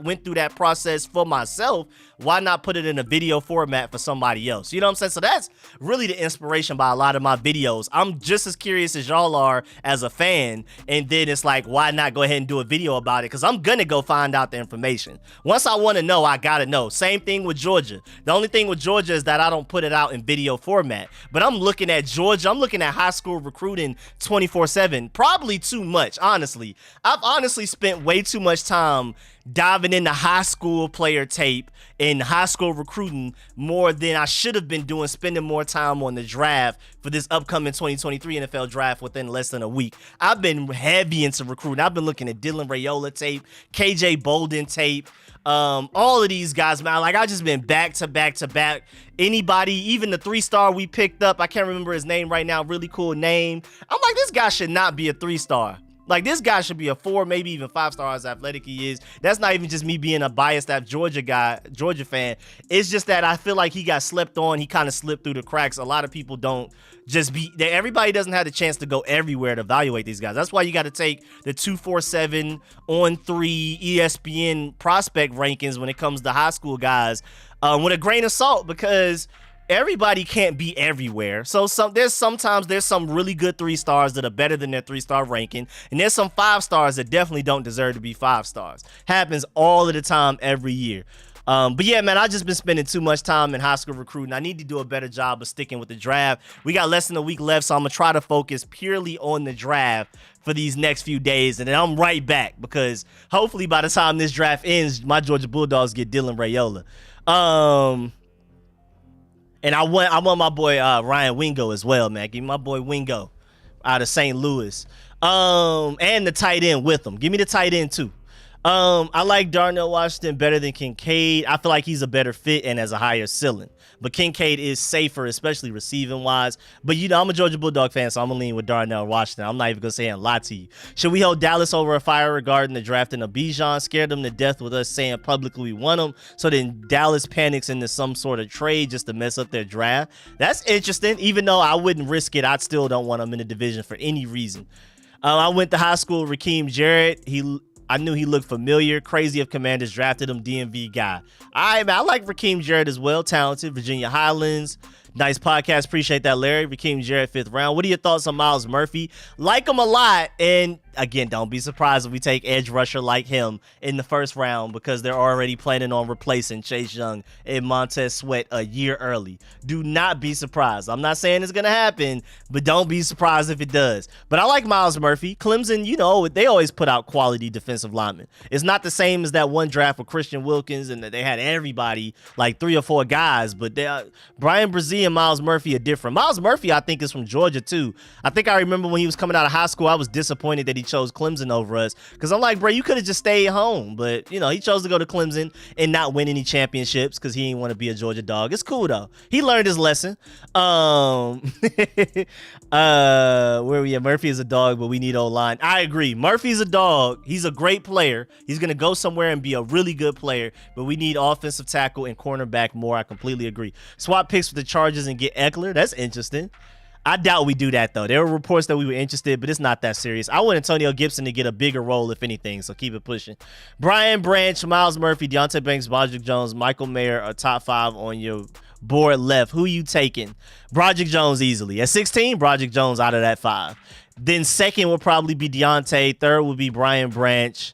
went through that process for myself, why not put it in a video format for somebody else? You know what I'm saying? So that's really the inspiration by a lot of my videos. I'm just as curious as y'all are as a fan, and then it's like, why not go ahead and do a video about it? Because I'm gonna go find out the information. Once I want to know, I gotta know. Same thing with Georgia. The only thing with Georgia is that I don't put it out in video format, but I'm looking at Georgia. I'm looking at high school recruiting 24/7, probably too much, honestly. I've honestly spent way too much time diving into high school player tape and high school recruiting more than I should have been doing, spending more time on the draft for this upcoming 2023 NFL draft within less than a week. I've been heavy into recruiting. I've been looking at Dylan Raiola tape, KJ Bolden tape, all of these guys, man. Like, I just been back to back to back. Anybody, even the 3-star we picked up, I can't remember his name right now, really cool name. I'm like, this guy should not be a 3-star. Like, this guy should be a 4, maybe even 5-star as athletic he is. That's not even just me being a biased Georgia fan. It's just that I feel like he got slept on. He kind of slipped through the cracks. A lot of people don't everybody doesn't have the chance to go everywhere to evaluate these guys. That's why you got to take the 247 on 3 ESPN prospect rankings when it comes to high school guys with a grain of salt, because everybody can't be everywhere. So sometimes there's some really good 3-stars that are better than their 3-star ranking, and there's some 5-stars that definitely don't deserve to be 5-stars. Happens all of the time, every year. But yeah, man, I just been spending too much time in high school recruiting. I need to do a better job of sticking with the draft. We got less than a week left, so I'm gonna try to focus purely on the draft for these next few days, and then I'm right back, because hopefully by the time this draft ends, my Georgia Bulldogs get Dylan Raiola. And I want my boy Ryan Wingo as well, man. Give me my boy Wingo out of St. Louis. And the tight end with him. Give me the tight end too. I like Darnell Washington better than Kincaid. I feel like he's a better fit and has a higher ceiling. But Kincaid is safer, especially receiving wise. But you know, I'm a Georgia Bulldog fan, so I'm gonna lean with Darnell Washington. I'm not even gonna say and lie to you. Should we hold Dallas over a fire regarding the drafting of Bijan? Scared them to death with us saying publicly we want him, so then Dallas panics into some sort of trade just to mess up their draft. That's interesting. Even though I wouldn't risk it, I still don't want him in the division for any reason. I went to high school with Rakeem Jarrett. I knew he looked familiar. Crazy if Commanders drafted him. DMV guy. All right, man. I like Rakeem Jarrett as well. Talented. Virginia Highlands. Nice podcast. Appreciate that, Larry. Rakeem Jarrett, 5th round. What are your thoughts on Miles Murphy? Like him a lot. And again, don't be surprised if we take edge rusher like him in the 1st round because they're already planning on replacing Chase Young and Montez Sweat a year early. Do not be surprised. I'm not saying it's going to happen, but don't be surprised if it does. But I like Miles Murphy. Clemson, you know, they always put out quality defensive linemen. It's not the same as that one draft with Christian Wilkins and they had everybody, like 3 or 4 guys, but Brian Brzee and Miles Murphy are different. Miles Murphy, I think, is from Georgia, too. I think I remember when he was coming out of high school, I was disappointed that he chose Clemson over us because I'm like, bro, you could have just stayed home. But, you know, he chose to go to Clemson and not win any championships because he didn't want to be a Georgia dog. It's cool, though. He learned his lesson. Where we at? Murphy is a dog, but we need O-line. I agree. Murphy's a dog. He's a great player. He's going to go somewhere and be a really good player, but we need offensive tackle and cornerback more. I completely agree. Swap picks with the Chargers and get Eckler. That's interesting. I doubt we do that, though. There were reports that we were interested, but it's not that serious. I want Antonio Gibson to get a bigger role, if anything, so keep it pushing. Brian Branch, Miles Murphy, Deontay Banks, Broderick Jones, Michael Mayer are top 5 on your board left. Who you taking? Broderick Jones easily. At 16, Broderick Jones out of that 5. Then 2nd would probably be Deontay. 3rd would be Brian Branch.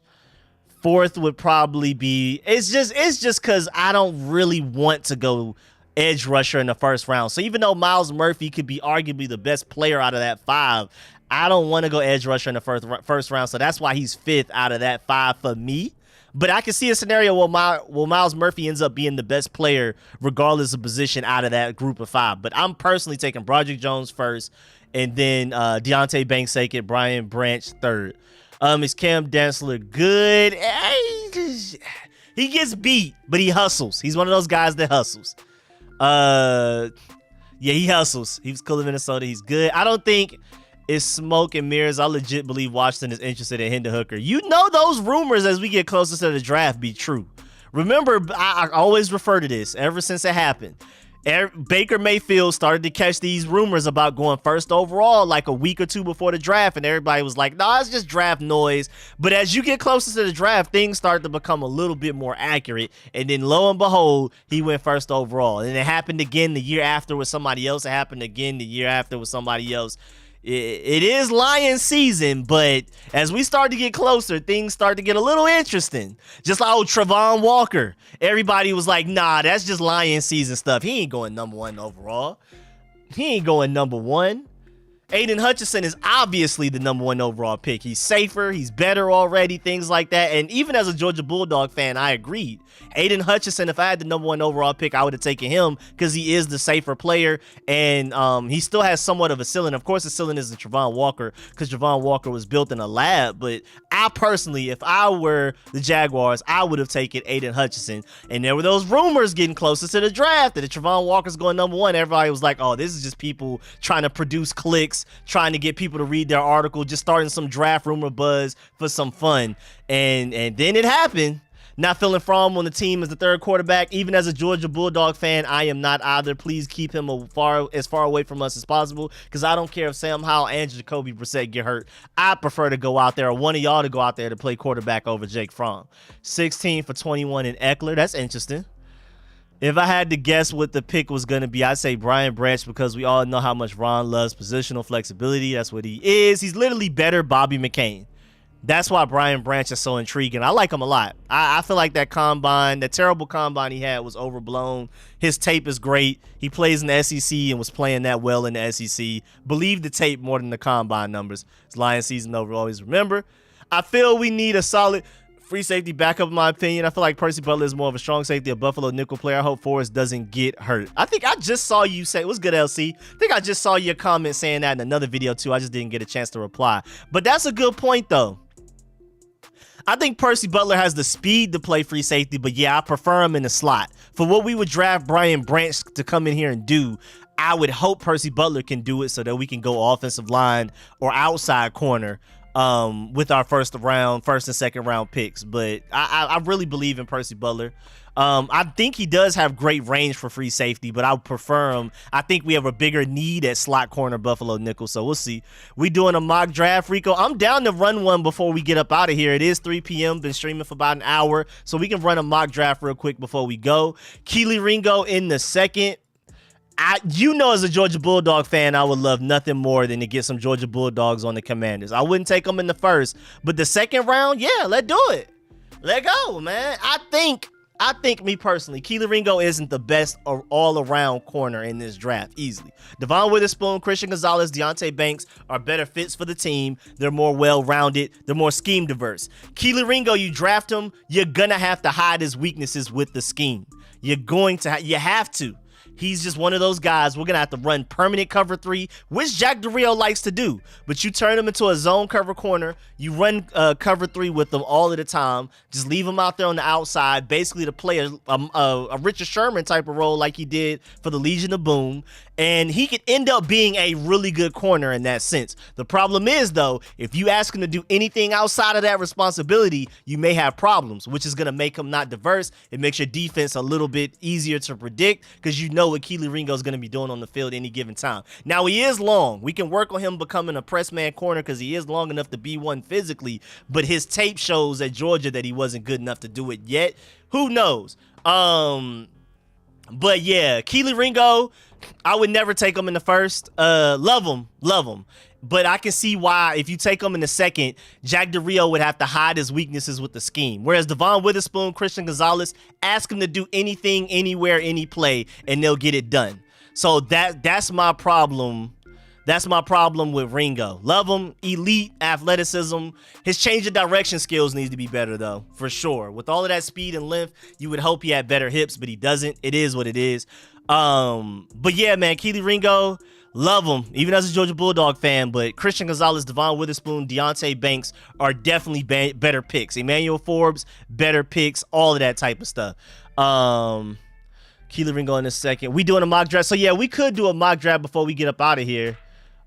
4th would probably be, it's just because I don't really want to go edge rusher in the 1st round. So even though Miles Murphy could be arguably the best player out of that 5, I don't want to go edge rusher in the first round. So that's why he's 5th out of that 5 for me. But I can see a scenario where Miles Murphy ends up being the best player regardless of position out of that group of 5. But I'm personally taking Broderick Jones 1st, and then Deontay Banks 2nd, Brian Branch 3rd. Is Cam Dantzler good? He gets beat, but he hustles. He's one of those guys that hustles. Yeah, he hustles. He was cool in Minnesota. He's good. I don't think it's smoke and mirrors. I legit believe Washington is interested in Hendon Hooker. You know those rumors as we get closer to the draft be true. Remember, I always refer to this ever since it happened. Baker Mayfield started to catch these rumors about going 1st overall like a week or 2 before the draft, and everybody was like, nah, it's just draft noise. But as you get closer to the draft, things start to become a little bit more accurate, and then lo and behold, he went 1st overall. And it happened again the year after with somebody else. It happened again the year after with somebody else. It is Lion season, but as we start to get closer, things start to get a little interesting. Just like Travon Walker. Everybody was like, nah, that's just Lion season stuff. He ain't going number 1 overall. He ain't going number 1. Aiden Hutchinson is obviously the number 1 overall pick. He's safer. He's better already, things like that. And even as a Georgia Bulldog fan, I agreed. Aiden Hutchinson, if I had the number 1 overall pick, I would have taken him because he is the safer player. And he still has somewhat of a ceiling. Of course, the ceiling isn't Travon Walker because Travon Walker was built in a lab. But I personally, if I were the Jaguars, I would have taken Aiden Hutchinson. And there were those rumors getting closer to the draft that if Travon Walker's going number 1, everybody was like, oh, this is just people trying to produce clicks, trying to get people to read their article, just starting some draft rumor buzz for some fun. And then it happened. Not feeling Fromm on the team as the 3rd quarterback. Even as a Georgia Bulldog fan, I am not either. Please keep him as far away from us as possible because I don't care if Sam Howell and Jacoby Brissett get hurt. I prefer to go out there, or one of y'all to go out there to play quarterback over Jake Fromm. 16 for 21 in Eckler. That's interesting. If I had to guess what the pick was going to be, I'd say Brian Branch because we all know how much Ron loves positional flexibility. That's what he is. He's literally better Bobby McCain. That's why Brian Branch is so intriguing. I like him a lot. I feel like that combine, that terrible combine he had was overblown. His tape is great. He plays in the SEC and was playing that well in the SEC. Believe the tape more than the combine numbers. It's Lion season over, always remember. I feel we need a solid free safety backup, in my opinion. I feel like Percy Butler is more of a strong safety, a Buffalo nickel player. I hope Forrest doesn't get hurt. I think I just saw you say, what's good, LC? I think I just saw your comment saying that in another video, too. I just didn't get a chance to reply. But that's a good point, though. I think Percy Butler has the speed to play free safety, but yeah, I prefer him in the slot. For what we would draft Brian Branch to come in here and do, I would hope Percy Butler can do it so that we can go offensive line or outside corner with our first and 2nd round picks. But I really believe in Percy Butler. I think he does have great range for free safety, but I would prefer him. I think we have a bigger need at slot corner Buffalo nickel, so we'll see. We doing a mock draft, Rico. I'm down to run one before we get up out of here. It is 3 p.m. Been streaming for about an hour, so we can run a mock draft real quick before we go. Keely Ringo in the 2nd. As a Georgia Bulldog fan, I would love nothing more than to get some Georgia Bulldogs on the Commanders. I wouldn't take them in the first, but the second round, yeah, let's do it. Let go, man. I think me personally, Kelee Ringo isn't the best all-around corner in this draft, easily. Devon Witherspoon, Christian Gonzalez, Deonte Banks are better fits for the team. They're more well-rounded. They're more scheme diverse. Kelee Ringo, you draft him, you're gonna have to hide his weaknesses with the scheme. You have to. He's just one of those guys. We're going to have to run permanent cover 3, which Jack Del Rio likes to do. But you turn him into a zone cover corner. You run cover 3 with them all of the time. Just leave him out there on the outside, basically to play a Richard Sherman type of role like he did for the Legion of Boom. And he could end up being a really good corner in that sense. The problem is, though, if you ask him to do anything outside of that responsibility, you may have problems, which is going to make him not diverse. It makes your defense a little bit easier to predict because you know what Kelee Ringo is going to be doing on the field any given time. Now, he is long. We can work on him becoming a press man corner because he is long enough to be one physically, but his tape shows at Georgia that he wasn't good enough to do it yet. Who knows? But yeah, Kelee Ringo, I would never take him in the first. Love him. But I can see why if you take him in the second, Jack Del Rio would have to hide his weaknesses with the scheme. Whereas Devon Witherspoon, Christian Gonzalez, ask him to do anything, anywhere, any play, and they'll get it done. So that's my problem. That's my problem with Ringo. Love him, elite athleticism. His change of direction skills needs to be better, though, for sure. With all of that speed and length, you would hope he had better hips, but he doesn't. It is what it is. But yeah, man, Kelee Ringo, love him, even as a Georgia Bulldog fan. But Christian Gonzalez, Devon Witherspoon, Deonte Banks are definitely better picks. Emmanuel Forbes, better picks, all of that type of stuff. Kelee Ringo in a second. We doing a mock draft. So yeah, we could do a mock draft before we get up out of here.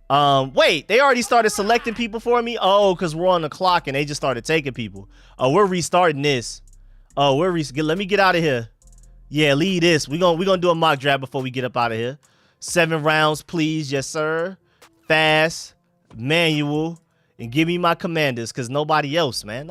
Wait, they already started selecting people for me? Oh, because we're on the clock and they just started taking people. Oh, we're restarting this. Oh, let me get out of here. Yeah, leave this. We're gonna do a mock draft before we get up out of here. 7 rounds, please. Yes, sir. Fast, manual, and give me my commanders, because nobody else, man.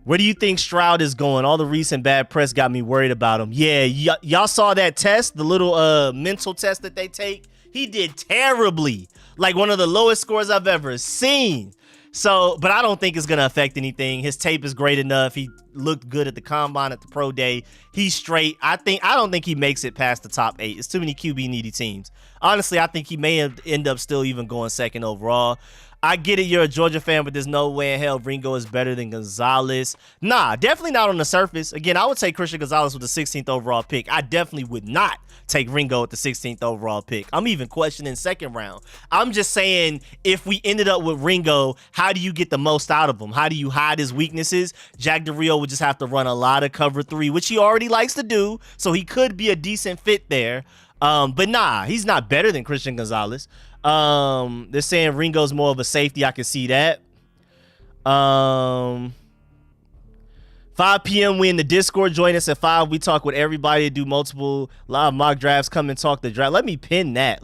Where do you think Stroud is going? All the recent bad press got me worried about him. Yeah, y'all saw that test, the little mental test that they take? He did terribly. Like one of the lowest scores I've ever seen. So, but I don't think it's going to affect anything. His tape is great enough. He looked good at the combine, at the pro day. He's straight. I don't think he makes it past the top 8. It's too many QB needy teams. Honestly, I think he may end up still even going second overall. I get it, you're a Georgia fan, but there's no way in hell Ringo is better than Gonzalez. Nah, definitely not on the surface. Again, I would take Christian Gonzalez with the 16th overall pick. I definitely would not take Ringo with the 16th overall pick. I'm even questioning second round. I'm just saying, if we ended up with Ringo, how do you get the most out of him? How do you hide his weaknesses? Jack Del Rio would just have to run a lot of cover 3, which he already likes to do, so he could be a decent fit there. But nah, he's not better than Christian Gonzalez. They're saying Ringo's more of a safety. I can see that. 5 p.m. we in the Discord. Join us at 5. We talk with everybody, do multiple live mock drafts. Come and talk the draft. Let me pin that.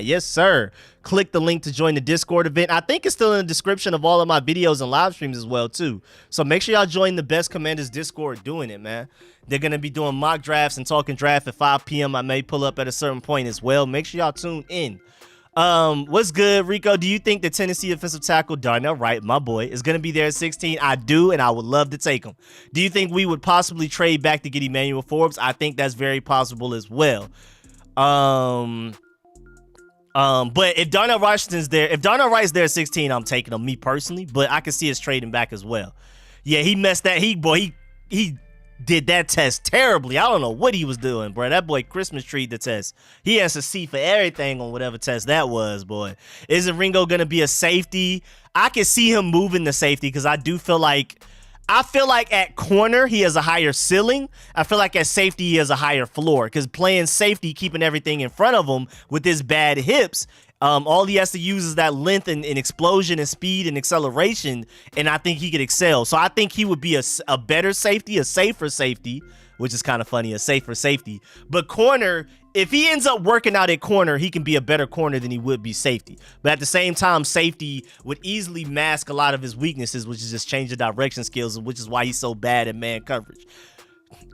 Yes, sir. Click the link to join the Discord event. I think it's still in the description of all of my videos and live streams as well, too. So make sure y'all join the Best Commanders Discord doing it, man. They're going to be doing mock drafts and talking draft at 5 p.m. I may pull up at a certain point as well. Make sure y'all tune in. What's good, Rico? Do you think the Tennessee offensive tackle Darnell Wright, my boy, is going to be there at 16? I do, and I would love to take him. Do you think we would possibly trade back to get Emmanuel Forbes? I think that's very possible as well. But if Darnell Washington's there, if Darnell Wright's there at 16, I'm taking him, me personally. But I can see us trading back as well. Yeah, he messed that. He did that test terribly. I don't know what he was doing, bro. That boy Christmas treed the test. He has a C for everything on whatever test that was, boy. Isn't Ringo gonna be a safety? I can see him moving the safety because I feel like at corner he has a higher ceiling. I feel like at safety he has a higher floor because playing safety, keeping everything in front of him with his bad hips, all he has to use is that length and explosion and speed and acceleration, and I think he could excel. So I think he would be a better safety, a safer safety, which is kind of funny, a safer safety. But corner, if he ends up working out at corner, he can be a better corner than he would be safety. But at the same time, safety would easily mask a lot of his weaknesses, which is just change of direction skills, which is why he's so bad at man coverage.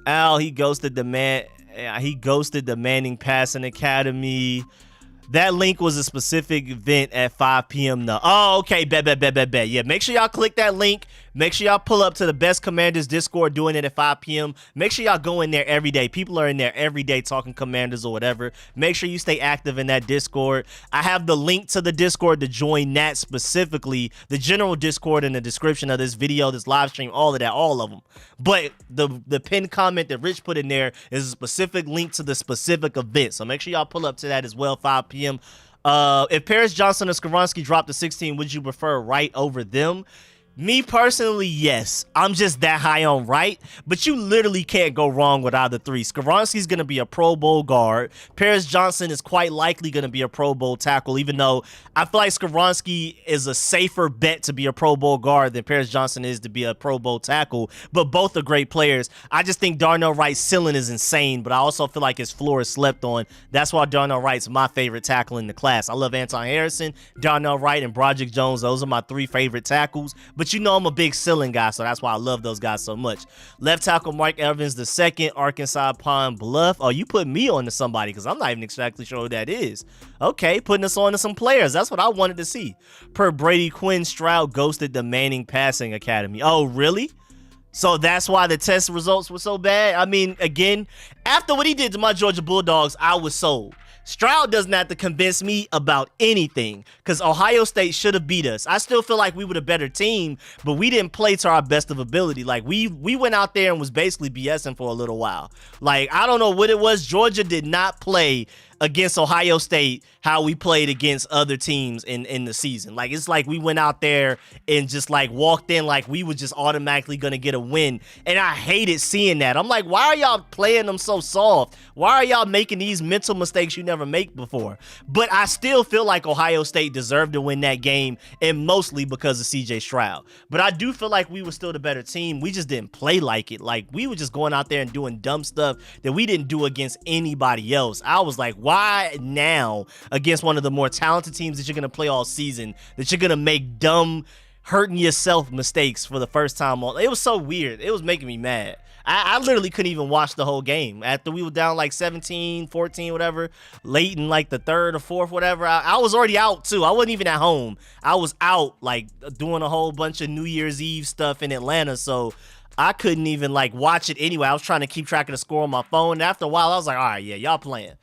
Al, he ghosted the man. He ghosted the Manning Passing Academy. That link was a specific event at 5 p.m. though. Oh, okay. Bet. Yeah, make sure y'all click that link. Make sure y'all pull up to the Best Commanders Discord doing it at 5 p.m. Make sure y'all go in there every day. People are in there every day talking Commanders or whatever. Make sure you stay active in that Discord. I have the link to the Discord to join that specifically. The general Discord in the description of this video, this live stream, all of that, all of them. But the pinned comment that Rich put in there is a specific link to the specific event. So make sure y'all pull up to that as well, 5 p.m. If Paris Johnson or Skoronski dropped to 16, would you prefer Wright over them? Me personally, yes. I'm just that high on Wright, but you literally can't go wrong with either three. Skoronski's going to be a Pro Bowl guard. Paris Johnson is quite likely going to be a Pro Bowl tackle, even though I feel like Skoronski is a safer bet to be a Pro Bowl guard than Paris Johnson is to be a Pro Bowl tackle, but both are great players. I just think Darnell Wright's ceiling is insane, but I also feel like his floor is slept on. That's why Darnell Wright's my favorite tackle in the class. I love Anton Harrison, Darnell Wright, and Broderick Jones. Those are my three favorite tackles, but you know I'm a big ceiling guy, so that's why I love those guys so much. Left tackle Mark Evans the second, Arkansas Pine Bluff. Oh, you put me on to somebody because I'm not even exactly sure who that is. Okay, putting us on to some players. That's what I wanted to see. Per Brady Quinn, Stroud ghosted the Manning Passing Academy. Oh, really? So that's why the test results were so bad? I mean, again, after what he did to my Georgia Bulldogs, I was sold. Stroud doesn't have to convince me about anything because Ohio State should have beat us. I still feel like we were the better team, but we didn't play to our best of ability. Like, we went out there and was basically BSing for a little while. Like, I don't know what it was. Georgia did not play against Ohio State how we played against other teams in the season. Like, it's like we went out there and just like walked in like we were just automatically gonna get a win, and I hated seeing that. I'm like, why are y'all playing them so soft? Why are y'all making these mental mistakes you never make before? But I still feel like Ohio State deserved to win that game, and mostly because of CJ Stroud. But I do feel like we were still the better team. We just didn't play like it. Like, we were just going out there and doing dumb stuff that we didn't do against anybody else. I was like, why now against one of the more talented teams that you're going to play all season, that you're going to make dumb, hurting yourself mistakes for the first time? It was so weird. It was making me mad. I literally couldn't even watch the whole game. After we were down like 17, 14, whatever, late in like the third or fourth, whatever, I was already out too. I wasn't even at home. I was out like doing a whole bunch of New Year's Eve stuff in Atlanta, so I couldn't even like watch it anyway. I was trying to keep track of the score on my phone. And after a while, I was like, all right, yeah, y'all playing.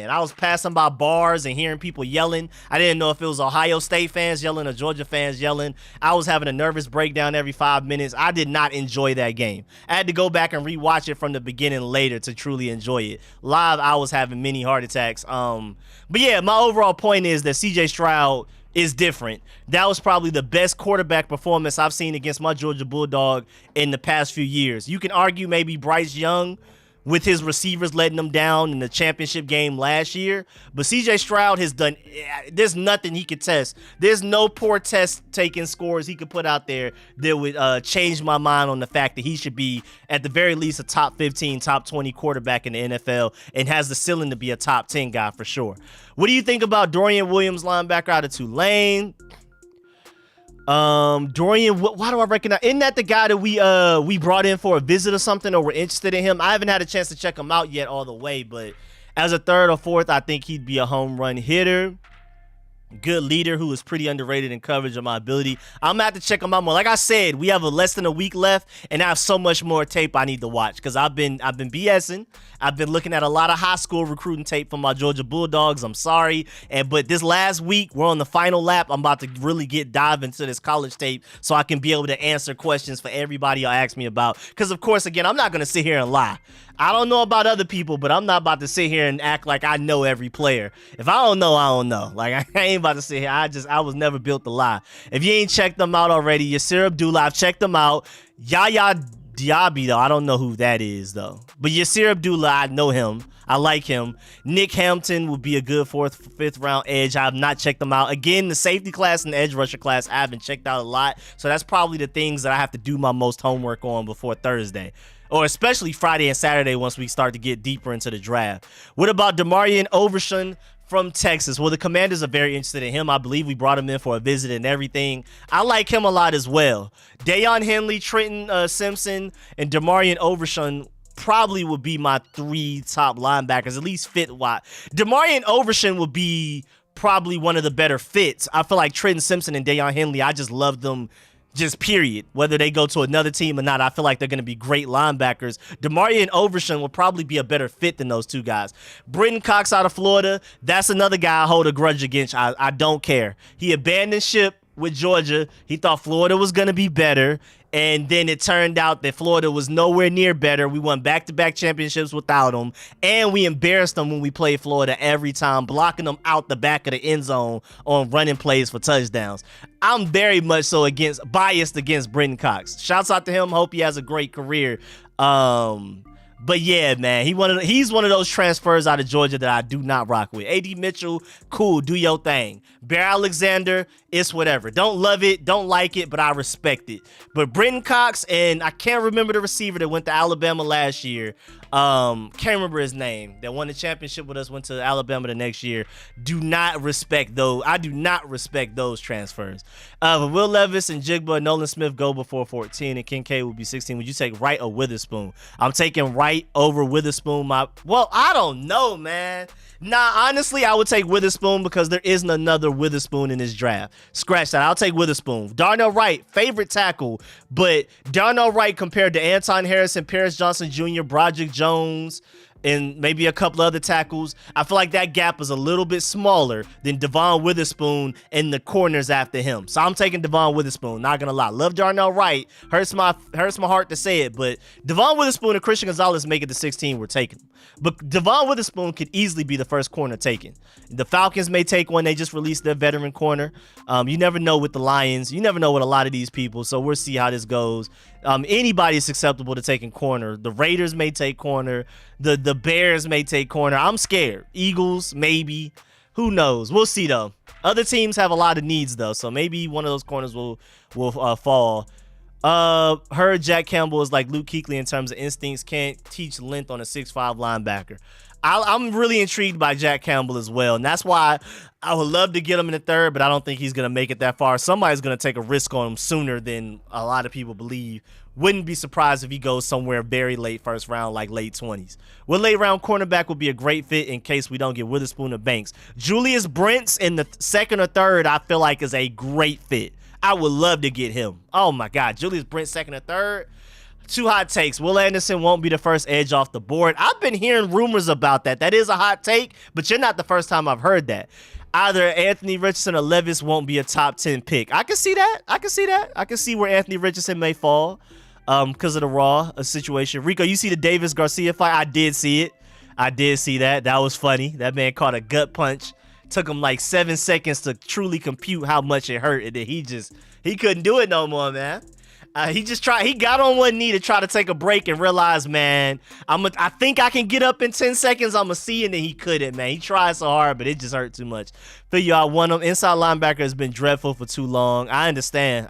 I was passing by bars and hearing people yelling. I didn't know if it was Ohio State fans yelling or Georgia fans yelling. I was having a nervous breakdown every 5 minutes. I did not enjoy that game. I had to go back and rewatch it from the beginning later to truly enjoy it. Live, I was having many heart attacks. But yeah, my overall point is that CJ Stroud is different. That was probably the best quarterback performance I've seen against my Georgia Bulldog in the past few years. You can argue maybe Bryce Young with his receivers letting them down in the championship game last year, but CJ Stroud has done, there's nothing he could test. There's no poor test taking scores he could put out there that would change my mind on the fact that he should be at the very least a top 15, top 20 quarterback in the NFL and has the ceiling to be a top 10 guy for sure. What do you think about Dorian Williams, linebacker out of Tulane? Dorian, why do I recognize? Isn't that the guy that we brought in for a visit or something, or we're interested in him? I haven't had a chance to check him out yet all the way, but as a third or fourth, I think he'd be a home run hitter. Good leader who is pretty underrated in coverage of my ability. I'm gonna have to check him out more. Like I said, we have less than a week left, and I have so much more tape I need to watch because I've been BSing. I've been looking at a lot of high school recruiting tape from my Georgia Bulldogs. I'm sorry, but this last week we're on the final lap. I'm about to really dive into this college tape so I can be able to answer questions for everybody y'all ask me about. Because of course, again, I'm not gonna sit here and lie. I don't know about other people, but I'm not about to sit here and act like I know every player. If I don't know, I don't know. Like, I ain't about to sit here. I was never built to lie. If you ain't checked them out already, Yasir Abdullah, I've checked them out. Yaya Diaby, though, I don't know who that is, though. But Yasir Abdullah, I know him. I like him. Nick Hampton would be a good fourth, fifth round edge. I have not checked them out. Again, the safety class and the edge rusher class, I haven't checked out a lot. So that's probably the things that I have to do my most homework on before Thursday. Or especially Friday and Saturday once we start to get deeper into the draft. What about Demarion Overshown from Texas? Well, the Commanders are very interested in him. I believe we brought him in for a visit and everything. I like him a lot as well. Dayon Henley, Trenton Simpson, and Demarion Overshown probably would be my 3 top linebackers, at least fit-wise. Demarion Overshown would be probably one of the better fits. I feel like Trenton Simpson and Deion Henley, I just love them, just period. Whether they go to another team or not, I feel like they're going to be great linebackers. Demarion Overshown will probably be a better fit than those two guys. Brenton Cox out of Florida, that's another guy I hold a grudge against. I don't care. He abandoned ship with Georgia. He thought Florida was going to be better, and then it turned out that Florida was nowhere near better. We won back-to-back championships without him, and we embarrassed them when we played Florida every time, blocking them out the back of the end zone on running plays for touchdowns. I'm very much so biased against Brenton Cox. Shouts out to him. Hope he has a great career. But yeah, man, he's one of those transfers out of Georgia that I do not rock with. A.D. Mitchell, cool, do your thing. Bear Alexander, it's whatever. Don't love it, don't like it, but I respect it. But Brenton Cox, and I can't remember the receiver that went to Alabama last year. Can't remember his name. That won the championship with us, went to Alabama the next year. Do not respect those. I do not respect those transfers. But Will Levis and Jigba and Nolan Smith go before 14, and Kincaid will be 16. Would you take Wright or Witherspoon? I'm taking Wright over Witherspoon. Well, I don't know, man. Nah, honestly, I would take Witherspoon because there isn't another Witherspoon in this draft. Scratch that. I'll take Witherspoon. Darnell Wright, favorite tackle, but Darnell Wright compared to Anton Harrison, Paris Johnson Jr., Broderick Jones, and maybe a couple other tackles, I feel like that gap is a little bit smaller than Devon Witherspoon and the corners after him. So I'm taking Devon Witherspoon, not gonna lie. Love Darnell Wright. Hurts my heart to say it, but Devon Witherspoon and Christian Gonzalez make it to 16, we're taking them. But Devon Witherspoon could easily be the first corner taken. The Falcons may take one. They just released their veteran corner. You never know with the Lions. You never know with a lot of these people, so we'll see how this goes. Anybody is acceptable to taking corner. The Raiders may take corner. The Bears may take corner. I'm scared. Eagles, maybe. Who knows? We'll see, though. Other teams have a lot of needs, though, so maybe one of those corners will fall. Heard Jack Campbell is like Luke Kuechly in terms of instincts. Can't teach length on a 6'5" linebacker. I'm really intrigued by Jack Campbell as well, and that's why I would love to get him in the third, but I don't think he's going to make it that far. Somebody's going to take a risk on him sooner than a lot of people believe. Wouldn't be surprised if he goes somewhere very late first round, like late 20s. Well, late round cornerback would be a great fit in case we don't get Witherspoon or Banks. Julius Brents in the second or third, I feel like is a great fit. I would love to get him. Oh my God, Julius Brents second or third. Two hot takes. Will Anderson won't be the first edge off the board. I've been hearing rumors about that. That is a hot take, but you're not the first time I've heard that. Either Anthony Richardson or Levis won't be a top 10 pick. I can see that. I can see where Anthony Richardson may fall because of the Raw situation. Rico, you see the Davis Garcia fight? I did see it. I did see that. That was funny. That man caught a gut punch. Took him like 7 seconds to truly compute how much it hurt, and then he couldn't do it no more, man. He got on one knee to try to take a break and realize, man, I think I can get up in 10 seconds. I'm going to see, and then he couldn't, man. He tried so hard, but it just hurt too much. Feel y'all want him. Inside linebacker has been dreadful for too long. I understand.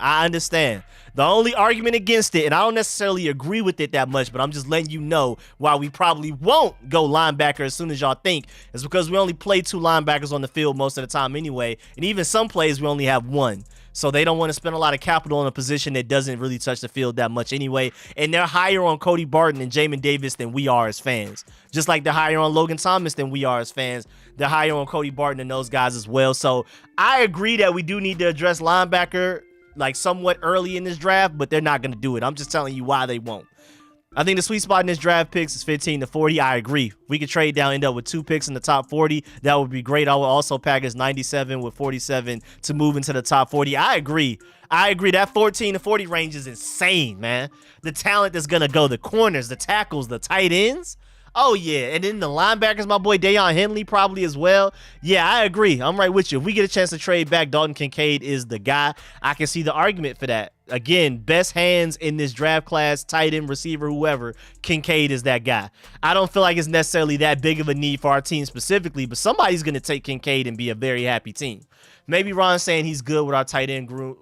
The only argument against it, and I don't necessarily agree with it that much, but I'm just letting you know why we probably won't go linebacker as soon as y'all think, is because we only play 2 linebackers on the field most of the time anyway, and even some plays we only have 1. So they don't want to spend a lot of capital on a position that doesn't really touch the field that much anyway. And they're higher on Cody Barton and Jamin Davis than we are as fans. Just like they're higher on Logan Thomas than we are as fans. They're higher on Cody Barton and those guys as well. So I agree that we do need to address linebacker like somewhat early in this draft, but they're not going to do it. I'm just telling you why they won't. I think the sweet spot in this draft picks is 15 to 40. I agree. We could trade down, end up with 2 picks in the top 40. That would be great. I would also package 97 with 47 to move into the top 40. I agree. That 14 to 40 range is insane, man. The talent that's going to go, the corners, the tackles, the tight ends. Oh, yeah. And then the linebackers, my boy Deion Henley probably as well. Yeah, I agree. I'm right with you. If we get a chance to trade back, Dalton Kincaid is the guy. I can see the argument for that. Again, best hands in this draft class, tight end, receiver, whoever, Kincaid is that guy. I don't feel like it's necessarily that big of a need for our team specifically, but somebody's going to take Kincaid and be a very happy team. Maybe Ron's saying he's good with our tight end group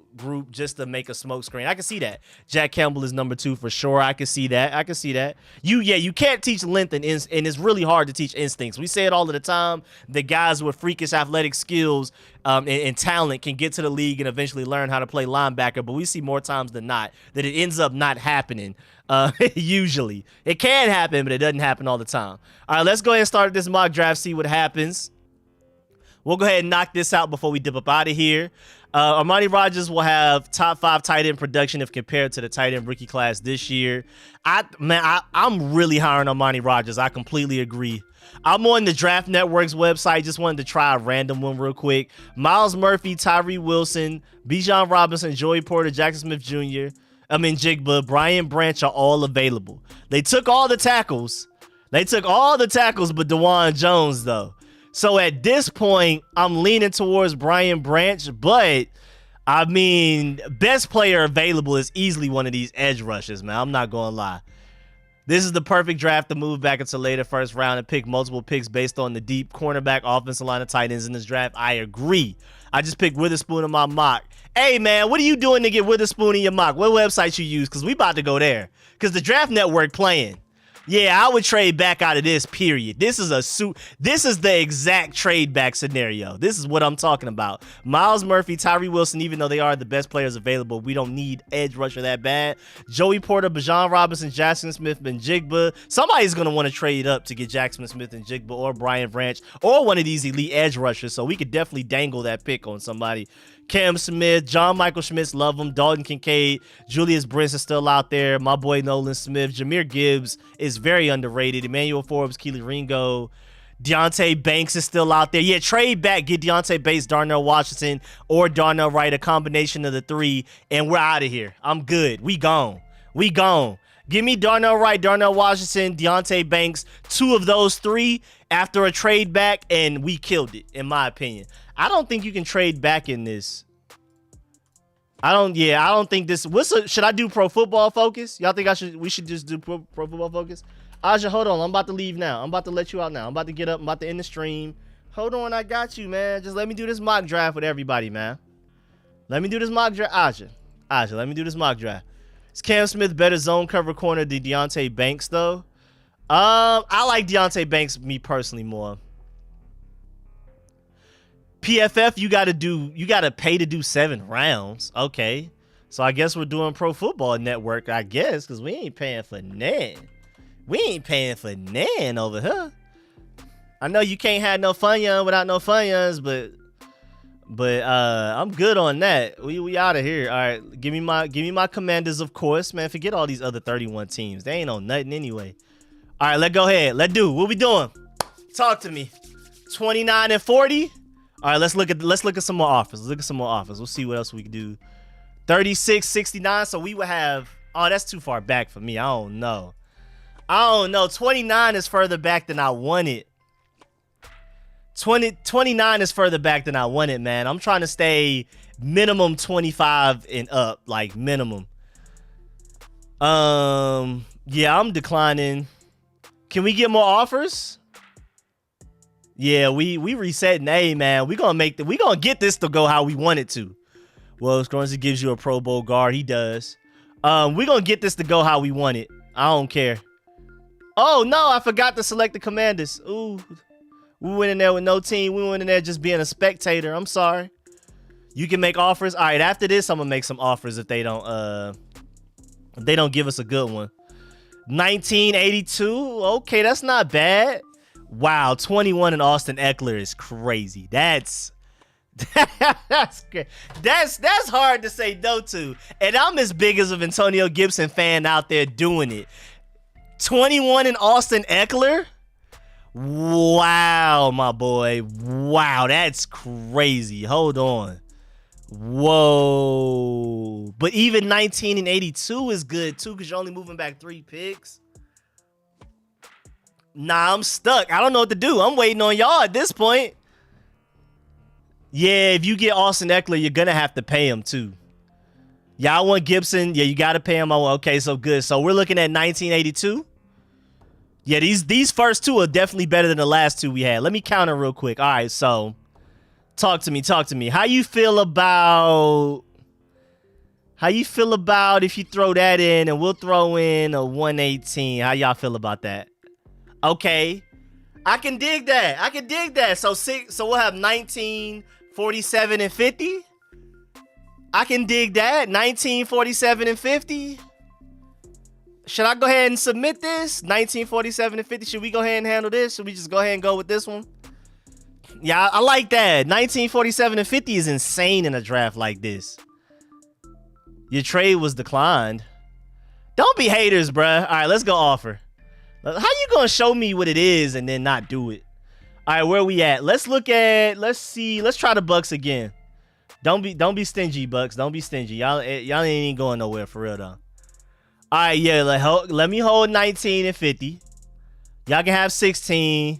just to make a smoke screen. I can see that. Jack Campbell is number 2 for sure. I can see that. You can't teach length and it's really hard to teach instincts. We say it all of the time. The guys with freakish athletic skills and talent can get to the league and eventually learn how to play linebacker, but we see more times than not that it ends up not happening. Usually. It can happen, but it doesn't happen all the time. All right, let's go ahead and start this mock draft, see what happens. We'll go ahead and knock this out before we dip up out of here. Armani Rogers will have top 5 tight end production if compared to the tight end rookie class this year. I'm really high on Armani Rogers. I completely agree. I'm on the Draft Network's website. Just wanted to try a random one real quick. Myles Murphy, Tyree Wilson, Bijan Robinson, Joey Porter, Jackson Smith Jr., Jigba, Brian Branch are all available. They took all the tackles. But DeJuan Jones, though. So at this point, I'm leaning towards Brian Branch, but I mean, best player available is easily one of these edge rushers, man. I'm not going to lie. This is the perfect draft to move back into later first round and pick multiple picks based on the deep cornerback, offensive line, and tight ends in this draft. I agree. I just picked Witherspoon in my mock. Hey, man, what are you doing to get Witherspoon in your mock? What website you use? Because we about to go there. Because the Draft Network playing. Yeah, I would trade back out of this, period. This is the exact trade back scenario. This is what I'm talking about. Myles Murphy, Tyree Wilson, even though they are the best players available, we don't need edge rusher that bad. Joey Porter, Bijan Robinson, Jackson Smith, and Jigba. Somebody's going to want to trade up to get Jackson Smith and Jigba or Brian Branch or one of these elite edge rushers, so we could definitely dangle that pick on somebody. Cam Smith, John Michael Schmitz, love him. Dalton Kincaid, Julius Brents is still out there. My boy Nolan Smith, Jahmyr Gibbs is very underrated. Emmanuel Forbes, Keely Ringo, Deontay Banks is still out there. Yeah, trade back, get Deontay Banks, Darnell Washington, or Darnell Wright, a combination of the three, and we're out of here. I'm good. We gone. Give me Darnell Wright, Darnell Washington, Deontay Banks, 2 of those 3 after a trade back, and we killed it, in my opinion. I don't think you can trade back in this. I don't think this. Should I do Pro Football Focus? Y'all think we should just do Pro Football Focus? Aja, hold on. I'm about to leave now. I'm about to let you out now. I'm about to get up. I'm about to end the stream. Hold on, I got you, man. Just let me do this mock draft with everybody, man. Let me do this mock draft. Aja, let me do this mock draft. Is Cam Smith better zone cover corner than Deontay Banks, though? I like Deontay Banks, me personally, more. PFF, you gotta pay to do 7 rounds. Okay. So I guess we're doing Pro Football Network, I guess, because we ain't paying for nan. We ain't paying for nan over here. I know you can't have no Funyun without no Funyuns, but I'm good on that. We out of here. All right, give me my Commanders, of course, man. Forget all these other 31 teams. They ain't on nothing anyway. All right, let's go ahead. Let's do. What we doing? Talk to me. 29 and 40. All right, let's look at some more offers. We'll see what else we can do. 36, 69. So we would have. Oh, that's too far back for me. I don't know. 29 is further back than I wanted. 29 is further back than I wanted, man. I'm trying to stay minimum 25 and up, like minimum. Yeah, I'm declining. Can we get more offers? Yeah, we resetting. Hey, man, we gonna get this to go how we want it to. Well, Scrunzy gives you a Pro Bowl guard. He does. We gonna get this to go how we want it. I don't care. Oh no, I forgot to select the Commanders. Ooh, we went in there with no team. We went in there just being a spectator. I'm sorry. You can make offers. All right, after this, I'm gonna make some offers if they don't give us a good one. 1982. Okay, that's not bad. Wow, 21 in Austin Eckler is crazy. That's great. That's hard to say no to. And I'm as big as an Antonio Gibson fan out there doing it. 21 in Austin Eckler? Wow, my boy. Wow, that's crazy. Hold on. Whoa. But even 19 and 82 is good too, because you're only moving back 3 picks. Nah, I'm stuck. I don't know what to do. I'm waiting on y'all at this point. Yeah, if you get Austin Eckler, you're going to have to pay him too. Y'all want Gibson? Yeah, you got to pay him. Okay, so good. So we're looking at 1982. Yeah, these first 2 are definitely better than the last 2 we had. Let me counter real quick. All right, so talk to me. How you feel about if you throw that in and we'll throw in a 118? How y'all feel about that? Okay, I can dig that. So we'll have 19, 47, and 50. I can dig that. 19, 47, and 50. Should I go ahead and submit this? 1947 and 50. Should we go ahead and handle this? Should we just go ahead and go with this one? Yeah, I like that. 1947 and 50 is insane in a draft like this. Your trade was declined. Don't be haters, bruh. All right, let's go offer. How you gonna show me what it is and then not do it? All right, where we at? Let's see. Let's try the Bucks again. Don't be stingy, Bucks. Don't be stingy. Y'all ain't going nowhere for real though. All right, yeah. Let me hold 19 and 50. Y'all can have 16.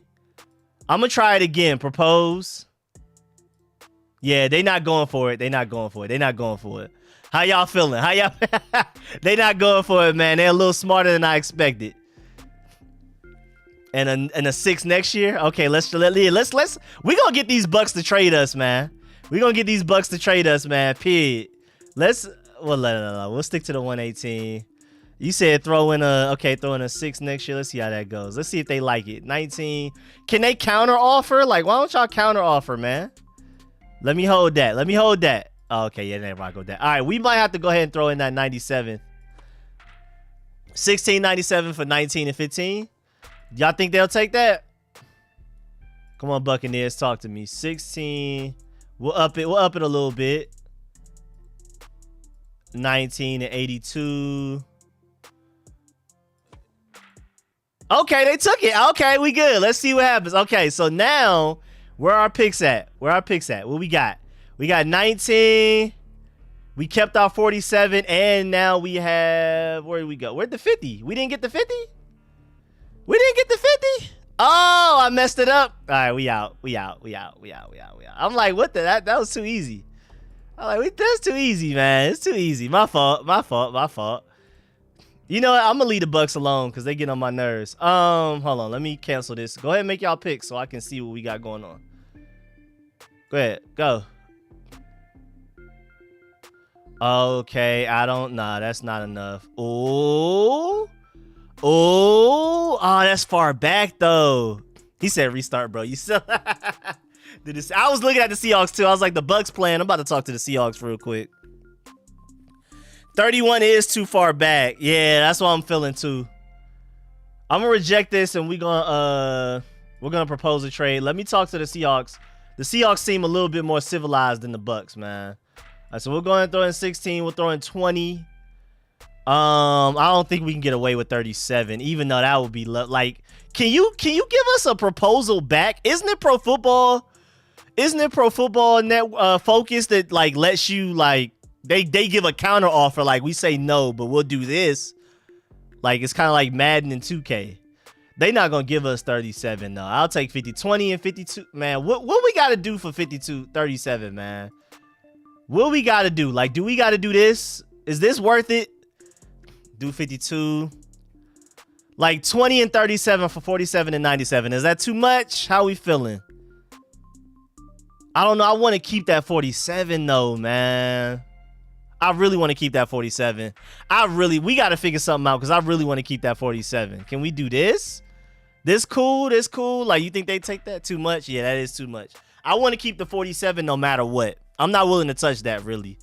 I'm gonna try it again. Propose. Yeah, they not going for it. They not going for it. How y'all feeling? How y'all? They not going for it, man. They're a little smarter than I expected. And a 6 next year. Okay, let's. We gonna get these Bucks to trade us, man. Period. We'll stick to the 118. You said throw in a 6 next year. Let's see how that goes. Let's see if they like it. 19. Can they counter offer? Like, why don't y'all counter offer, man? Let me hold that. Oh, okay, yeah, they rock with that. All right, we might have to go ahead and throw in that 97. 1697 for 19 and 15. Y'all think they'll take that? Come on, Buccaneers, talk to me. 16. We'll up it a little bit. 19 and 82. Okay, they took it. Okay, we good. Let's see what happens. Okay, so now where our picks at? What we got? We got 19. We kept our 47, and now we have, where did we go? Where'd the 50? We didn't get the 50? Oh, I messed it up. All right, we out. I'm like, what the? That was too easy. I'm like, that's too easy, man. It's too easy. My fault. You know what? I'm gonna leave the Bucks alone because they get on my nerves. Hold on. Let me cancel this. Go ahead and make y'all picks so I can see what we got going on. Go ahead. Go. Okay, nah, that's not enough. Oh, that's far back though. He said restart, bro. You said I was looking at the Seahawks too. I was like, the Bucks playing. I'm about to talk to the Seahawks real quick. 31 is too far back. Yeah, that's what I'm feeling too. I'm gonna reject this, and we're gonna propose a trade. Let me talk to the Seahawks. The Seahawks seem a little bit more civilized than the Bucks, man. All right, so we're going to throw in 16. We'll throw in 20. I don't think we can get away with 37, even though that would be like. Can you give us a proposal back? Isn't it Pro Football Net Focus that like lets you like they give a counter offer, like we say no, but we'll do this. Like it's kind of like Madden and 2K. They not gonna give us 37 though. I'll take 50, 20 and 52. Man, what we gotta do for 37, man? What we gotta do? Like, do we gotta do this? Is this worth it? Do 52. Like 20 and 37 for 47 and 97. Is that too much? How we feeling? I don't know. I want to keep that 47 though, man. I really want to keep that 47. We got to figure something out because I really want to keep that 47. Can we do this? This cool? Like, you think they take that too much? Yeah, that is too much. I want to keep the 47 no matter what. I'm not willing to touch that, really.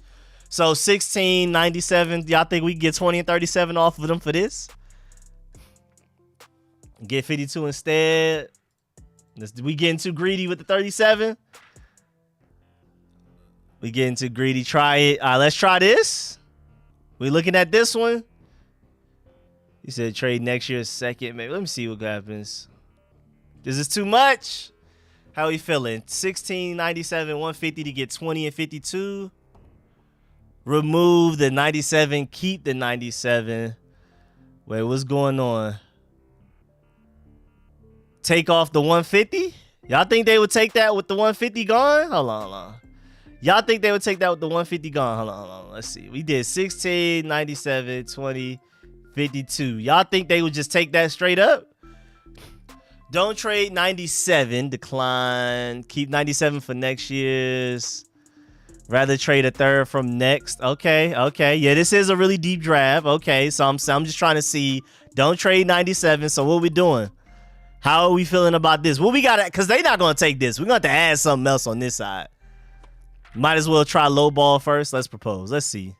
So, 16, 97. Y'all think we can get 20 and 37 off of them for this? Get 52 instead. We getting too greedy with the 37? We getting too greedy. Try it. All right, let's try this. We looking at this one. You said trade next year second. Maybe. Let me see what happens. Is this too much? How we feeling? 16, 97, 150 to get 20 and 52. Remove the 97. Keep the 97. Wait, what's going on? Take off the 150? Y'all think they would take that with the 150 gone? Hold on. Y'all think they would take that with the 150 gone? Hold on. Let's see. We did 16, 97, 20, 52. Y'all think they would just take that straight up? Don't trade 97. Decline. Keep 97 for next year's. Rather trade a third from next. Okay. Yeah, this is a really deep draft. Okay, so I'm just trying to see. Don't trade 97. So what we doing? How are we feeling about this? What we got? Because they not going to take this. We're going to have to add something else on this side. Might as well try low ball first. Let's propose. Let's see.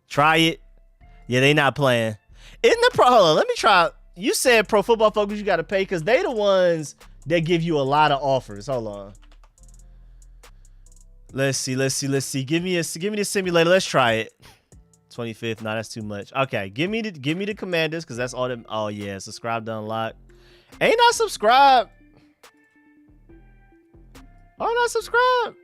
Try it. Yeah, they not playing. Isn't the pro? Hold on, let me try. You said Pro Football Focus you got to pay because they the ones that give you a lot of offers. Hold on. Let's see. Give me the simulator. Let's try it. 25th. No, that's too much. Okay, give me the commanders because that's all them. Oh yeah, subscribe to unlock. Ain't I subscribed? Oh, not subscribed.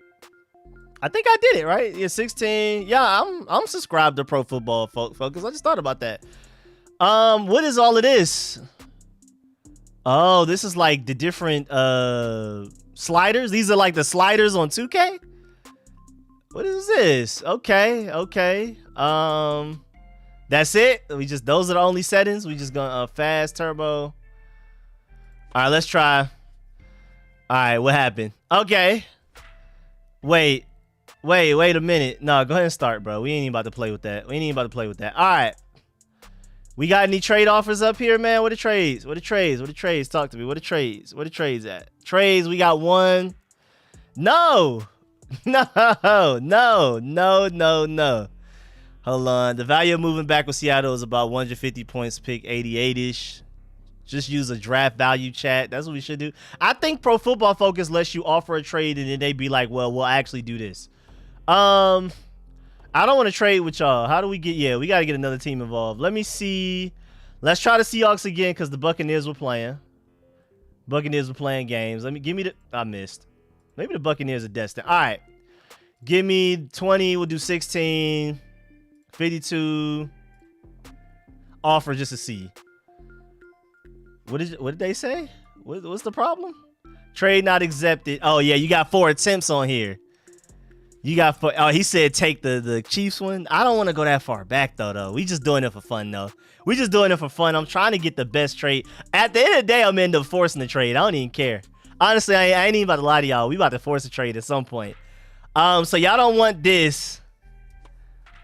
I think I did it right. Yeah, 16. Yeah, I'm subscribed to Pro Football Focus. I just thought about that. What is all of this? Oh, this is like the different sliders. These are like the sliders on 2K. What is this? Okay. That's it. Those are the only settings. We just gonna fast turbo. All right, let's try. All right, what happened? Okay. Wait a minute. No, go ahead and start, bro. We ain't even about to play with that. All right. We got any trade offers up here, man? What the trades? Talk to me. What the trades at? Trades, we got one. No. Hold on. The value of moving back with Seattle is about 150 points, pick 88-ish. Just use a draft value chat. That's what we should do. I think Pro Football Focus lets you offer a trade and then they be like, well, we'll actually do this. I don't want to trade with y'all. How do we get? Yeah, we got to get another team involved. Let me see. Let's try the Seahawks again because the Buccaneers were playing. Games. I missed. Maybe the Buccaneers are destined. All right. Give me 20. We'll do 16. 52. Offer just to see. What did they say? What's the problem? Trade not accepted. Oh, yeah. You got 4 attempts on here. You got 4. Oh, he said take the Chiefs one. I don't want to go that far back, though. We just doing it for fun, though. I'm trying to get the best trade. At the end of the day, I'm end up forcing the trade. I don't even care. Honestly, I ain't even about to lie to y'all. We about to force a trade at some point. So y'all don't want this.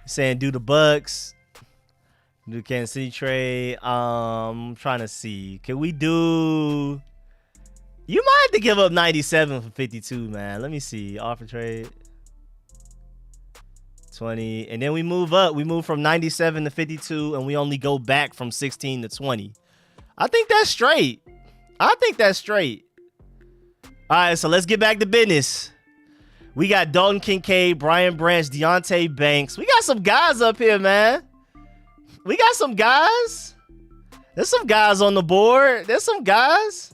Saying do the Bucks. Do Kansas City trade. I'm trying to see. Can we do... You might have to give up 97 for 52, man. Let me see. Offer trade. 20. And then we move up. We move from 97 to 52, and we only go back from 16 to 20. I think that's straight. All right, so let's get back to business. We got Dalton Kincaid, Brian Branch, Deontay Banks. We got some guys up here, man. There's some guys on the board. There's some guys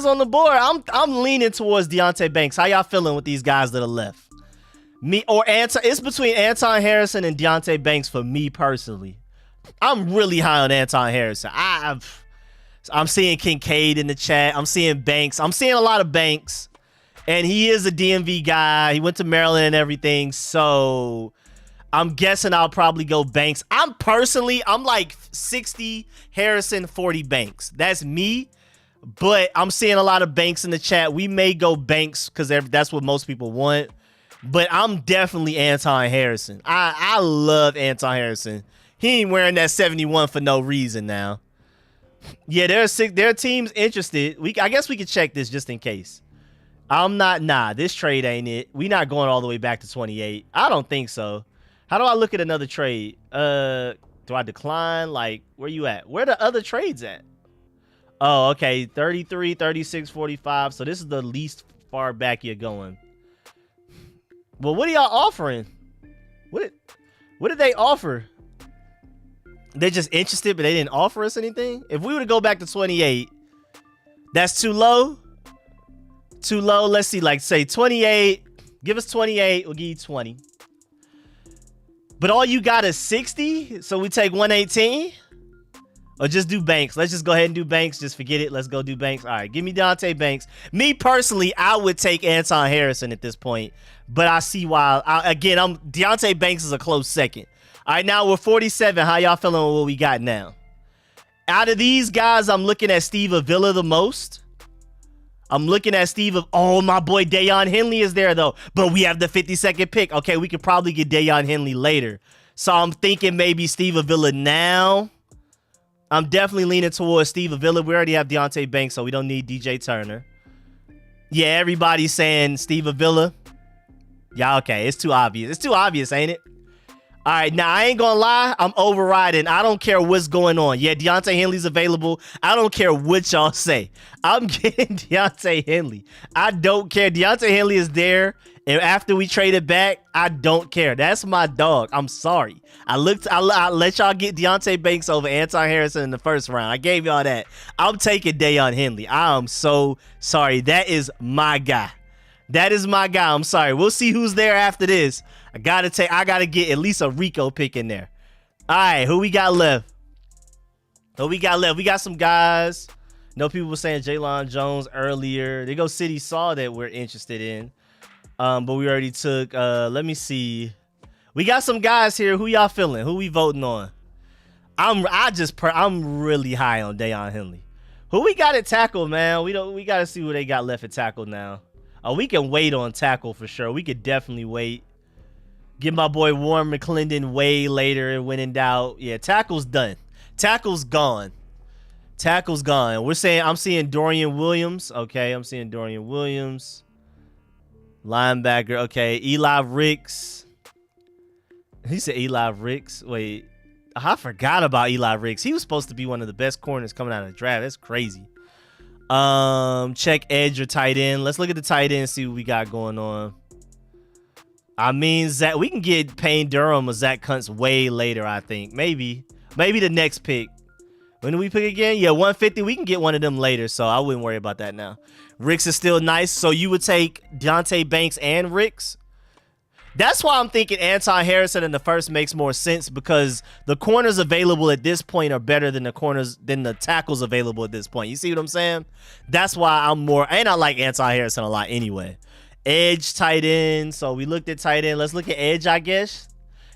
on the board. I'm leaning towards Deontay Banks. How y'all feeling with these guys that are left? Me or Anton? It's between Anton Harrison and Deontay Banks for me personally. I'm really high on Anton Harrison. I'm seeing Kincaid in the chat. I'm seeing Banks. I'm seeing a lot of Banks. And he is a DMV guy. He went to Maryland and everything. So I'm guessing I'll probably go Banks. I'm like 60 Harrison, 40 Banks. That's me. But I'm seeing a lot of Banks in the chat. We may go Banks because that's what most people want. But I'm definitely Anton Harrison. I love Anton Harrison. He ain't wearing that 71 for no reason now. Yeah, there are teams interested. I guess we could check this just in case. This trade ain't it. We not going all the way back to 28. I don't think so. How do I look at another trade? Do I decline? Like, where you at? Where the other trades at? Oh, okay. 33, 36, 45. So this is the least far back you're going. Well, what are y'all offering? What did they offer? They're just interested, but they didn't offer us anything. If we were to go back to 28, that's too low. Let's see, like say 28. Give us 28. We'll give you 20. But all you got is 60. So we take 118. Or just do Banks. Let's just go ahead and do Banks. Just forget it. Let's go do Banks. All right, give me Deontay Banks. Me personally, I would take Anton Harrison at this point. But I see why. Deontay Banks is a close second. All right, now we're 47. How y'all feeling with what we got now? Out of these guys, I'm looking at Steve Avila the most. Oh, my boy Dayon Henley is there, though. But we have the 52nd pick. Okay, we could probably get Dayon Henley later. So I'm thinking maybe Steve Avila now. I'm definitely leaning towards Steve Avila. We already have Deontay Banks, so we don't need DJ Turner. Yeah, everybody's saying Steve Avila. Yeah, okay. It's too obvious. Ain't it? All right, now I ain't gonna lie, I'm overriding. I don't care what's going on. Yeah, Deontay Henley's available. I don't care what y'all say. I'm getting Deontay Henley. I don't care. Deontay Henley is there, and after we trade it back, I don't care. That's my dog. I'm sorry. I let y'all get Deontay Banks over Anton Harrison in the first round. I gave y'all that. I'm taking Dayon Henley. I am so sorry. That is my guy. That is my guy. I'm sorry. We'll see who's there after this. I gotta get at least a Rico pick in there. All right, who we got left? We got some guys. No, people were saying Jalon Jones earlier. They go City Saw that we're interested in. But we already took. Let me see. We got some guys here. Who y'all feeling? Who we voting on? I'm really high on Dayon Henley. Who we got at tackle, man? We gotta see who they got left at tackle now. We can wait on tackle for sure. We could definitely wait. Get my boy Warren McClendon way later when in doubt. Yeah, tackle's done. Tackle's gone. Tackle's gone. I'm seeing Dorian Williams. Okay, I'm seeing Dorian Williams. Linebacker. Okay, Eli Ricks. He said Eli Ricks. Wait, I forgot about Eli Ricks. He was supposed to be one of the best corners coming out of the draft. That's crazy. Check edge or tight end. Let's look at the tight end and see what we got going on. I mean, Zach, we can get Payne Durham or Zach Kuntz way later, I think. Maybe the next pick. When do we pick again? Yeah, 150. We can get one of them later, so I wouldn't worry about that now. Ricks is still nice. So you would take Deontay Banks and Ricks? That's why I'm thinking Anton Harrison in the first makes more sense, because the corners available at this point are better than the tackles available at this point. You see what I'm saying? That's why I'm more, and I like Anton Harrison a lot anyway. Edge, tight end. So we looked at tight end. Let's look at edge, I guess.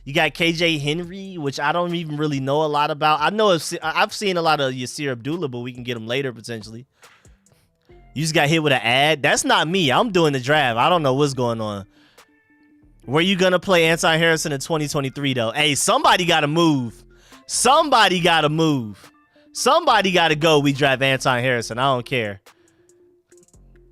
You got KJ Henry, which I don't even really know a lot about. I know I've seen a lot of Yasir Abdullah, but we can get him later potentially. You just got hit with an ad. That's not me. I'm doing the draft. I don't know what's going on. Where you gonna play Anton Harrison in 2023 though? Hey, somebody gotta move. Somebody gotta move. Somebody gotta go. We draft Anton Harrison. I don't care.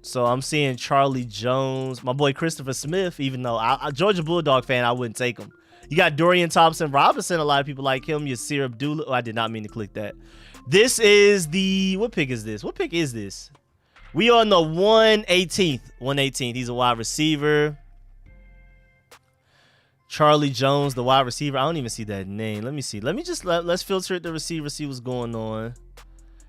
So I'm seeing Charlie Jones, my boy Christopher Smith, even though I Georgia Bulldog fan, I wouldn't take him. You got Dorian Thompson-Robinson. A lot of people like him. Yasir Abdullah. Oh, I did not mean to click that. This is the, what pick is this? What pick is this? We on the 118th. 118th. He's a wide receiver. Charlie Jones, the wide receiver. I don't even see that name. Let me see. Let's filter it, the receiver, see what's going on.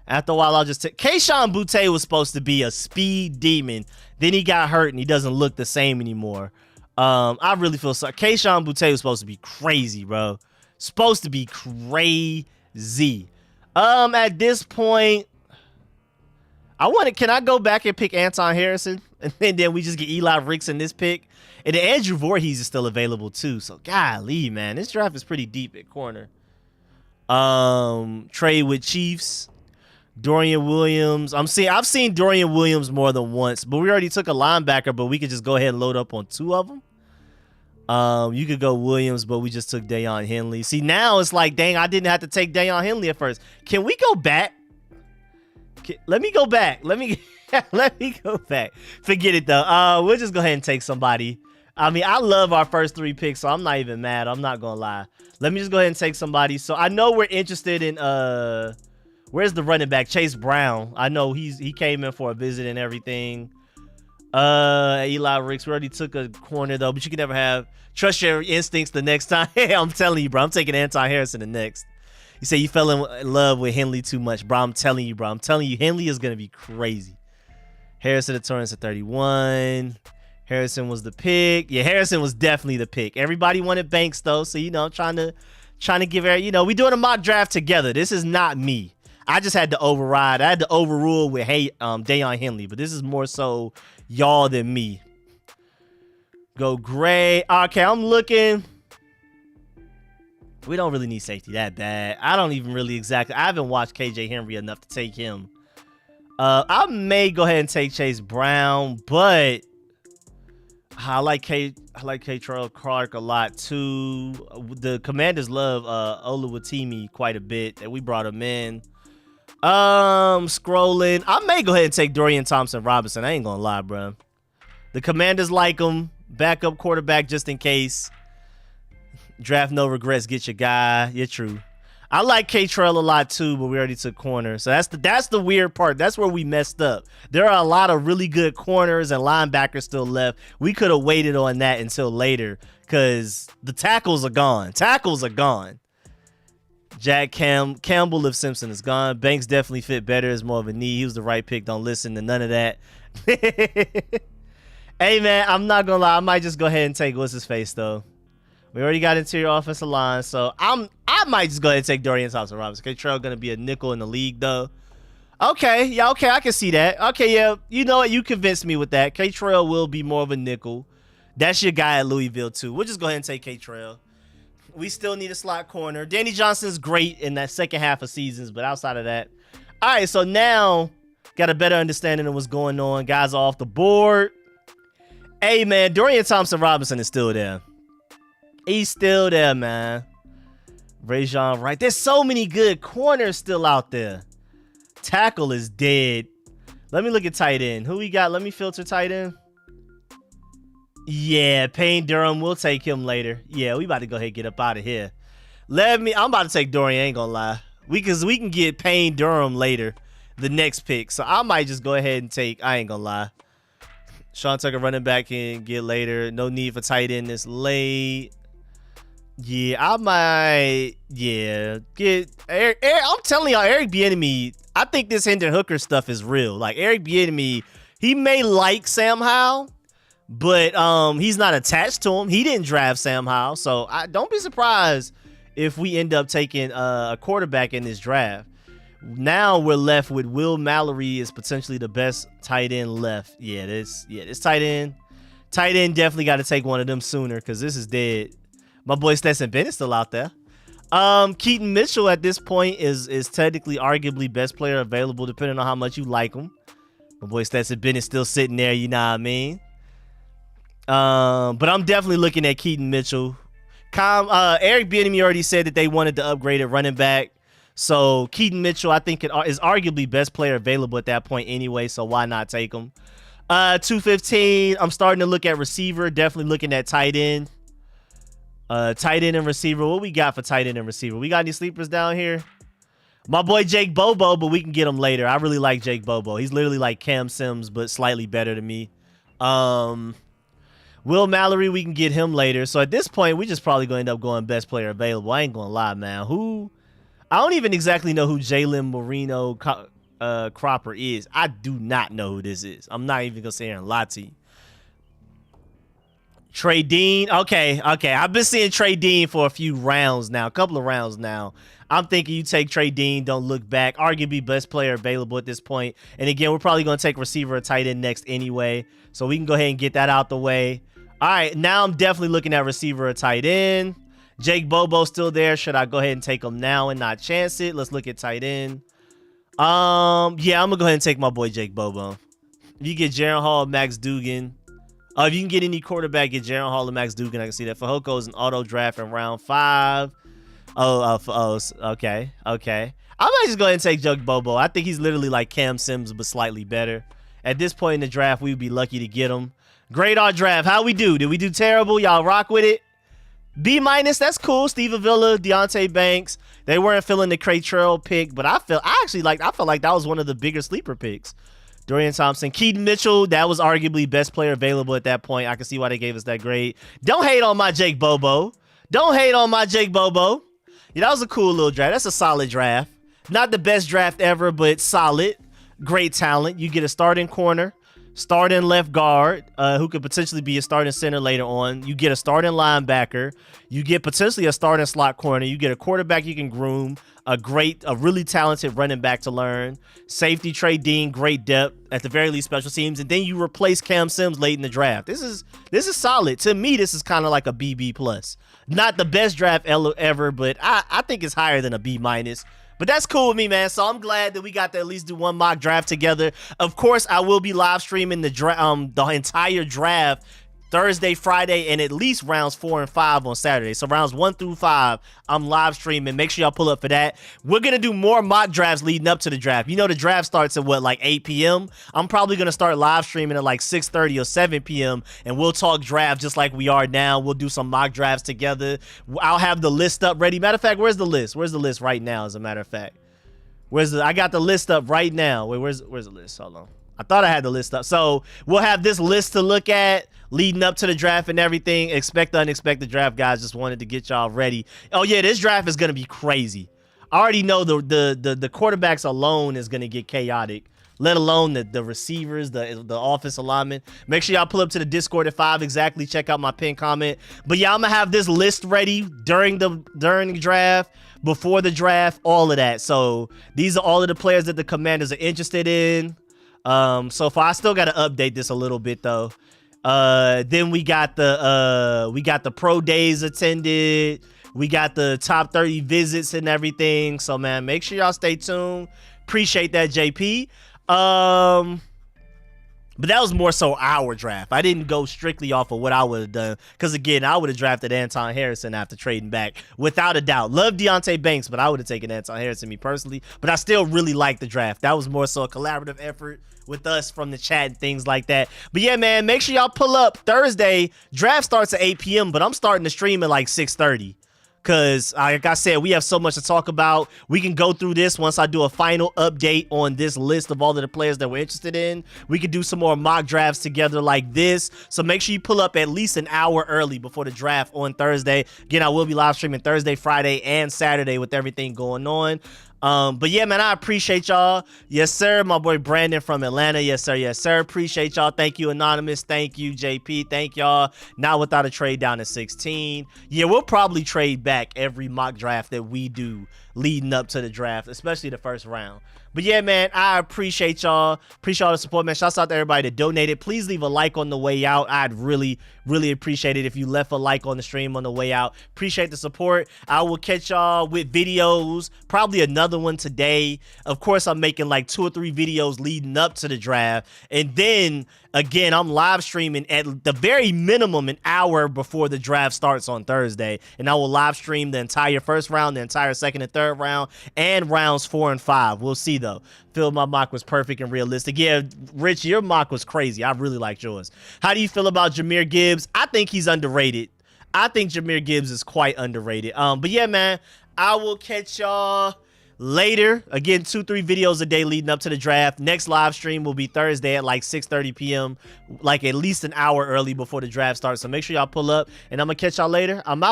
After a while, I'll just take. Kayshon Boutte was supposed to be a speed demon. Then he got hurt and he doesn't look the same anymore. I really feel sorry. Kayshon Boutte was supposed to be crazy, bro. Supposed to be crazy. At this point, can I go back and pick Anton Harrison? And then we just get Eli Ricks in this pick. And then Andrew Voorhees is still available too. So golly, man, this draft is pretty deep at corner. Trade with Chiefs. Dorian Williams. I've seen Dorian Williams more than once, but we already took a linebacker, but we could just go ahead and load up on two of them. You could go Williams, but we just took Dayon Henley. See, now it's like, dang, I didn't have to take Dayon Henley at first. Can we go back? Let me go back. Let me go back. Forget it though. We'll just go ahead and take somebody. I mean, I love our first three picks, so I'm not even mad. I'm not gonna lie. Let me just go ahead and take somebody. So I know we're interested in where's the running back? Chase Brown. I know he came in for a visit and everything. Eli Ricks. We already took a corner though, but you can never trust your instincts the next time. I'm telling you, bro. I'm taking Anton Harrison the next. You say you fell in love with Henley too much, bro. I'm telling you, bro. I'm telling you, Henley is gonna be crazy. Harrison at Torrance at 31. Harrison was the pick. Yeah, Harrison was definitely the pick. Everybody wanted Banks though, so I'm trying to give we doing a mock draft together. This is not me. I just had to override. I had to overrule with Dayon Henley, but this is more so y'all than me. Go Gray. Okay, I'm looking. We don't really need safety that bad. I don't even really I haven't watched KJ Henry enough to take him. I may go ahead and take Chase Brown, but I like Terrell Clark a lot too. The Commanders love Oluwatimi quite a bit, and we brought him in. Scrolling. I may go ahead and take Dorian Thompson-Robinson. I ain't gonna lie, bro. The Commanders like him. Backup quarterback just in case. Draft no regrets. Get your guy. You're true. I like K-Trail a lot too, but we already took corner. So that's the weird part. That's where we messed up. There are a lot of really good corners and linebackers still left. We could have waited on that until later because the tackles are gone. Tackles are gone. Campbell if Simpson is gone. Banks definitely fit better as more of a need. He was the right pick. Don't listen to none of that. Hey, man, I'm not going to lie. I might just go ahead and take what's his face, though. We already got interior offensive line, so I might just go ahead and take Dorian Thompson-Robinson. K-Trail going to be a nickel in the league, though. Okay, yeah, okay, I can see that. Okay, yeah, you know what? You convinced me with that. K-Trail will be more of a nickel. That's your guy at Louisville, too. We'll just go ahead and take K-Trail. We still need a slot corner. Danny Johnson's great in that second half of seasons, but outside of that. All right, so now got a better understanding of what's going on. Guys are off the board. Hey, man, Dorian Thompson-Robinson is still there. He's still there, man. Rajon Wright. There's so many good corners still out there. Tackle is dead. Let me look at tight end. Who we got? Let me filter tight end. Yeah, Payne Durham. We'll take him later. Yeah, we about to go ahead and get up out of here. I'm about to take Dorian. Ain't gonna lie. We can get Payne Durham later, the next pick. So I might just go ahead and take. I ain't gonna lie. Sean Tucker running back can get later. No need for tight end this late. Yeah, I might. Yeah, get Eric. I'm telling y'all, Eric Bieniemy. I think this Hendon Hooker stuff is real. Like Eric Bieniemy, he may like Sam Howell, but he's not attached to him. He didn't draft Sam Howell, so don't be surprised if we end up taking a quarterback in this draft. Now we're left with Will Mallory is potentially the best tight end left. Yeah, this tight end definitely got to take one of them sooner because this is dead. My boy Stetson Bennett's still out there. Keaton Mitchell at this point is technically arguably best player available depending on how much you like him. My boy Stetson Bennett's still sitting there, you know what I mean? But I'm definitely looking at Keaton Mitchell. Eric Bieniemy already said that they wanted to upgrade at running back. So Keaton Mitchell, I think, is arguably best player available at that point anyway, so why not take him? 215, I'm starting to look at receiver, definitely looking at tight end. Tight end and receiver. What we got for tight end and receiver? We got any sleepers down here? My boy Jake Bobo, but we can get him later. I really like Jake Bobo. He's literally like Cam Sims, but slightly better than me. Will Mallory, we can get him later. So at this point, we just probably going to end up going best player available. I ain't going to lie, man. I don't even exactly know who Jalen Marino Cropper is. I do not know who this is. I'm not even going to sit here and lie to you. Trey Dean. Okay. I've been seeing Trey Dean for a couple of rounds now. I'm thinking you take Trey Dean, don't look back. Arguably best player available at this point. And again, we're probably going to take receiver or tight end next anyway. So we can go ahead and get that out the way. All right, now I'm definitely looking at receiver or tight end. Jake Bobo still there. Should I go ahead and take him now and not chance it? Let's look at tight end. Yeah, I'm going to go ahead and take my boy Jake Bobo. If you get Jaron Hall, Max Dugan. If you can get any quarterback, get Jaron Hall and Max Dugan. I can see that. Fehoko is an auto draft in round 5. Okay. I might just go ahead and take Jake Bobo. I think he's literally like Cam Sims, but slightly better. At this point in the draft, we would be lucky to get him. Grade our draft. How we do? Did we do terrible? Y'all rock with it? B-, that's cool. Steve Avila, Deontay Banks. They weren't feeling the K-Trail pick, but I felt like that was one of the bigger sleeper picks. Dorian Thompson. Keaton Mitchell, that was arguably best player available at that point. I can see why they gave us that grade. Don't hate on my Jake Bobo. Yeah, that was a cool little draft. That's a solid draft. Not the best draft ever, but solid. Great talent. You get a starting corner, starting left guard, who could potentially be a starting center later on. You get a starting linebacker. You get potentially a starting slot corner. You get a quarterback you can groom. A really talented running back to learn. Safety Trey Dean, great depth. At the very least, special teams. And then you replace Cam Sims late in the draft. This is solid. To me, this is kind of like a BB+. Not the best draft ever, but I think it's higher than a B-. But that's cool with me, man. So I'm glad that we got to at least do one mock draft together. Of course, I will be live streaming the entire draft Thursday, Friday, and at least rounds 4 and 5 on Saturday. So rounds 1 through 5, I'm live streaming. Make sure y'all pull up for that. We're going to do more mock drafts leading up to the draft. You know the draft starts at what, like 8 p.m.? I'm probably going to start live streaming at like 6:30 or 7 p.m. and we'll talk draft just like we are now. We'll do some mock drafts together. I'll have the list up ready. Matter of fact, where's the list? Where's the list right now, as a matter of fact? I got the list up right now. Wait, where's the list? Hold on. I thought I had the list up. So we'll have this list to look at leading up to the draft and everything. Expect the unexpected draft, guys. Just wanted to get y'all ready. Oh yeah, this draft is gonna be crazy. I already know the quarterbacks alone is gonna get chaotic, let alone the receivers, the offense alignment. Make sure y'all pull up to the Discord at 5 exactly. Check out my pinned comment. But yeah, I'm gonna have this list ready during the draft, before the draft, all of that. So these are all of the players that the Commanders are interested in. So far, I still got to update this a little bit though. Then we got the pro days attended. We got the top 30 visits and everything. So man, make sure y'all stay tuned. Appreciate that, JP. But that was more so our draft. I didn't go strictly off of what I would have done. Because, again, I would have drafted Anton Harrison after trading back. Without a doubt. Love Deontay Banks, but I would have taken Anton Harrison, me personally. But I still really like the draft. That was more so a collaborative effort with us from the chat and things like that. But, yeah, man, make sure y'all pull up Thursday. Draft starts at 8 p.m., but I'm starting to stream at like 6:30. Because, like I said, we have so much to talk about. We can go through this once I do a final update on this list of all of the players that we're interested in. We could do some more mock drafts together like this. So make sure you pull up at least an hour early before the draft on Thursday. Again, I will be live streaming Thursday, Friday, and Saturday with everything going on. But yeah, man, I appreciate y'all. Yes, sir. My boy Brandon from Atlanta. Yes, sir. Yes, sir. Appreciate y'all. Thank you, Anonymous. Thank you, JP. Thank y'all. Not without a trade down to 16. Yeah, we'll probably trade back every mock draft that we do leading up to the draft, especially the first round. But yeah, man, I appreciate y'all. Appreciate all the support, man. Shouts out to everybody that donated. Please leave a like on the way out. I'd really, really appreciate it if you left a like on the stream on the way out. Appreciate the support. I will catch y'all with videos. Probably another one today. Of course, I'm making like 2 or 3 videos leading up to the draft. And then, again, I'm live streaming at the very minimum an hour before the draft starts on Thursday. And I will live stream the entire first round, the entire second and third round, and rounds 4 and 5. We'll see, though. Feel my mock was perfect and realistic. Yeah, Rich, your mock was crazy. I really liked yours. How do you feel about Jahmyr Gibbs? I think he's underrated. I think Jahmyr Gibbs is quite underrated. But yeah, man, I will catch y'all later. Again, 2-3 videos a day leading up to the draft. Next live stream will be Thursday at like 6:30 p.m. like at least an hour early before the draft starts. So make sure y'all pull up, and I'm gonna catch y'all later. I'm out.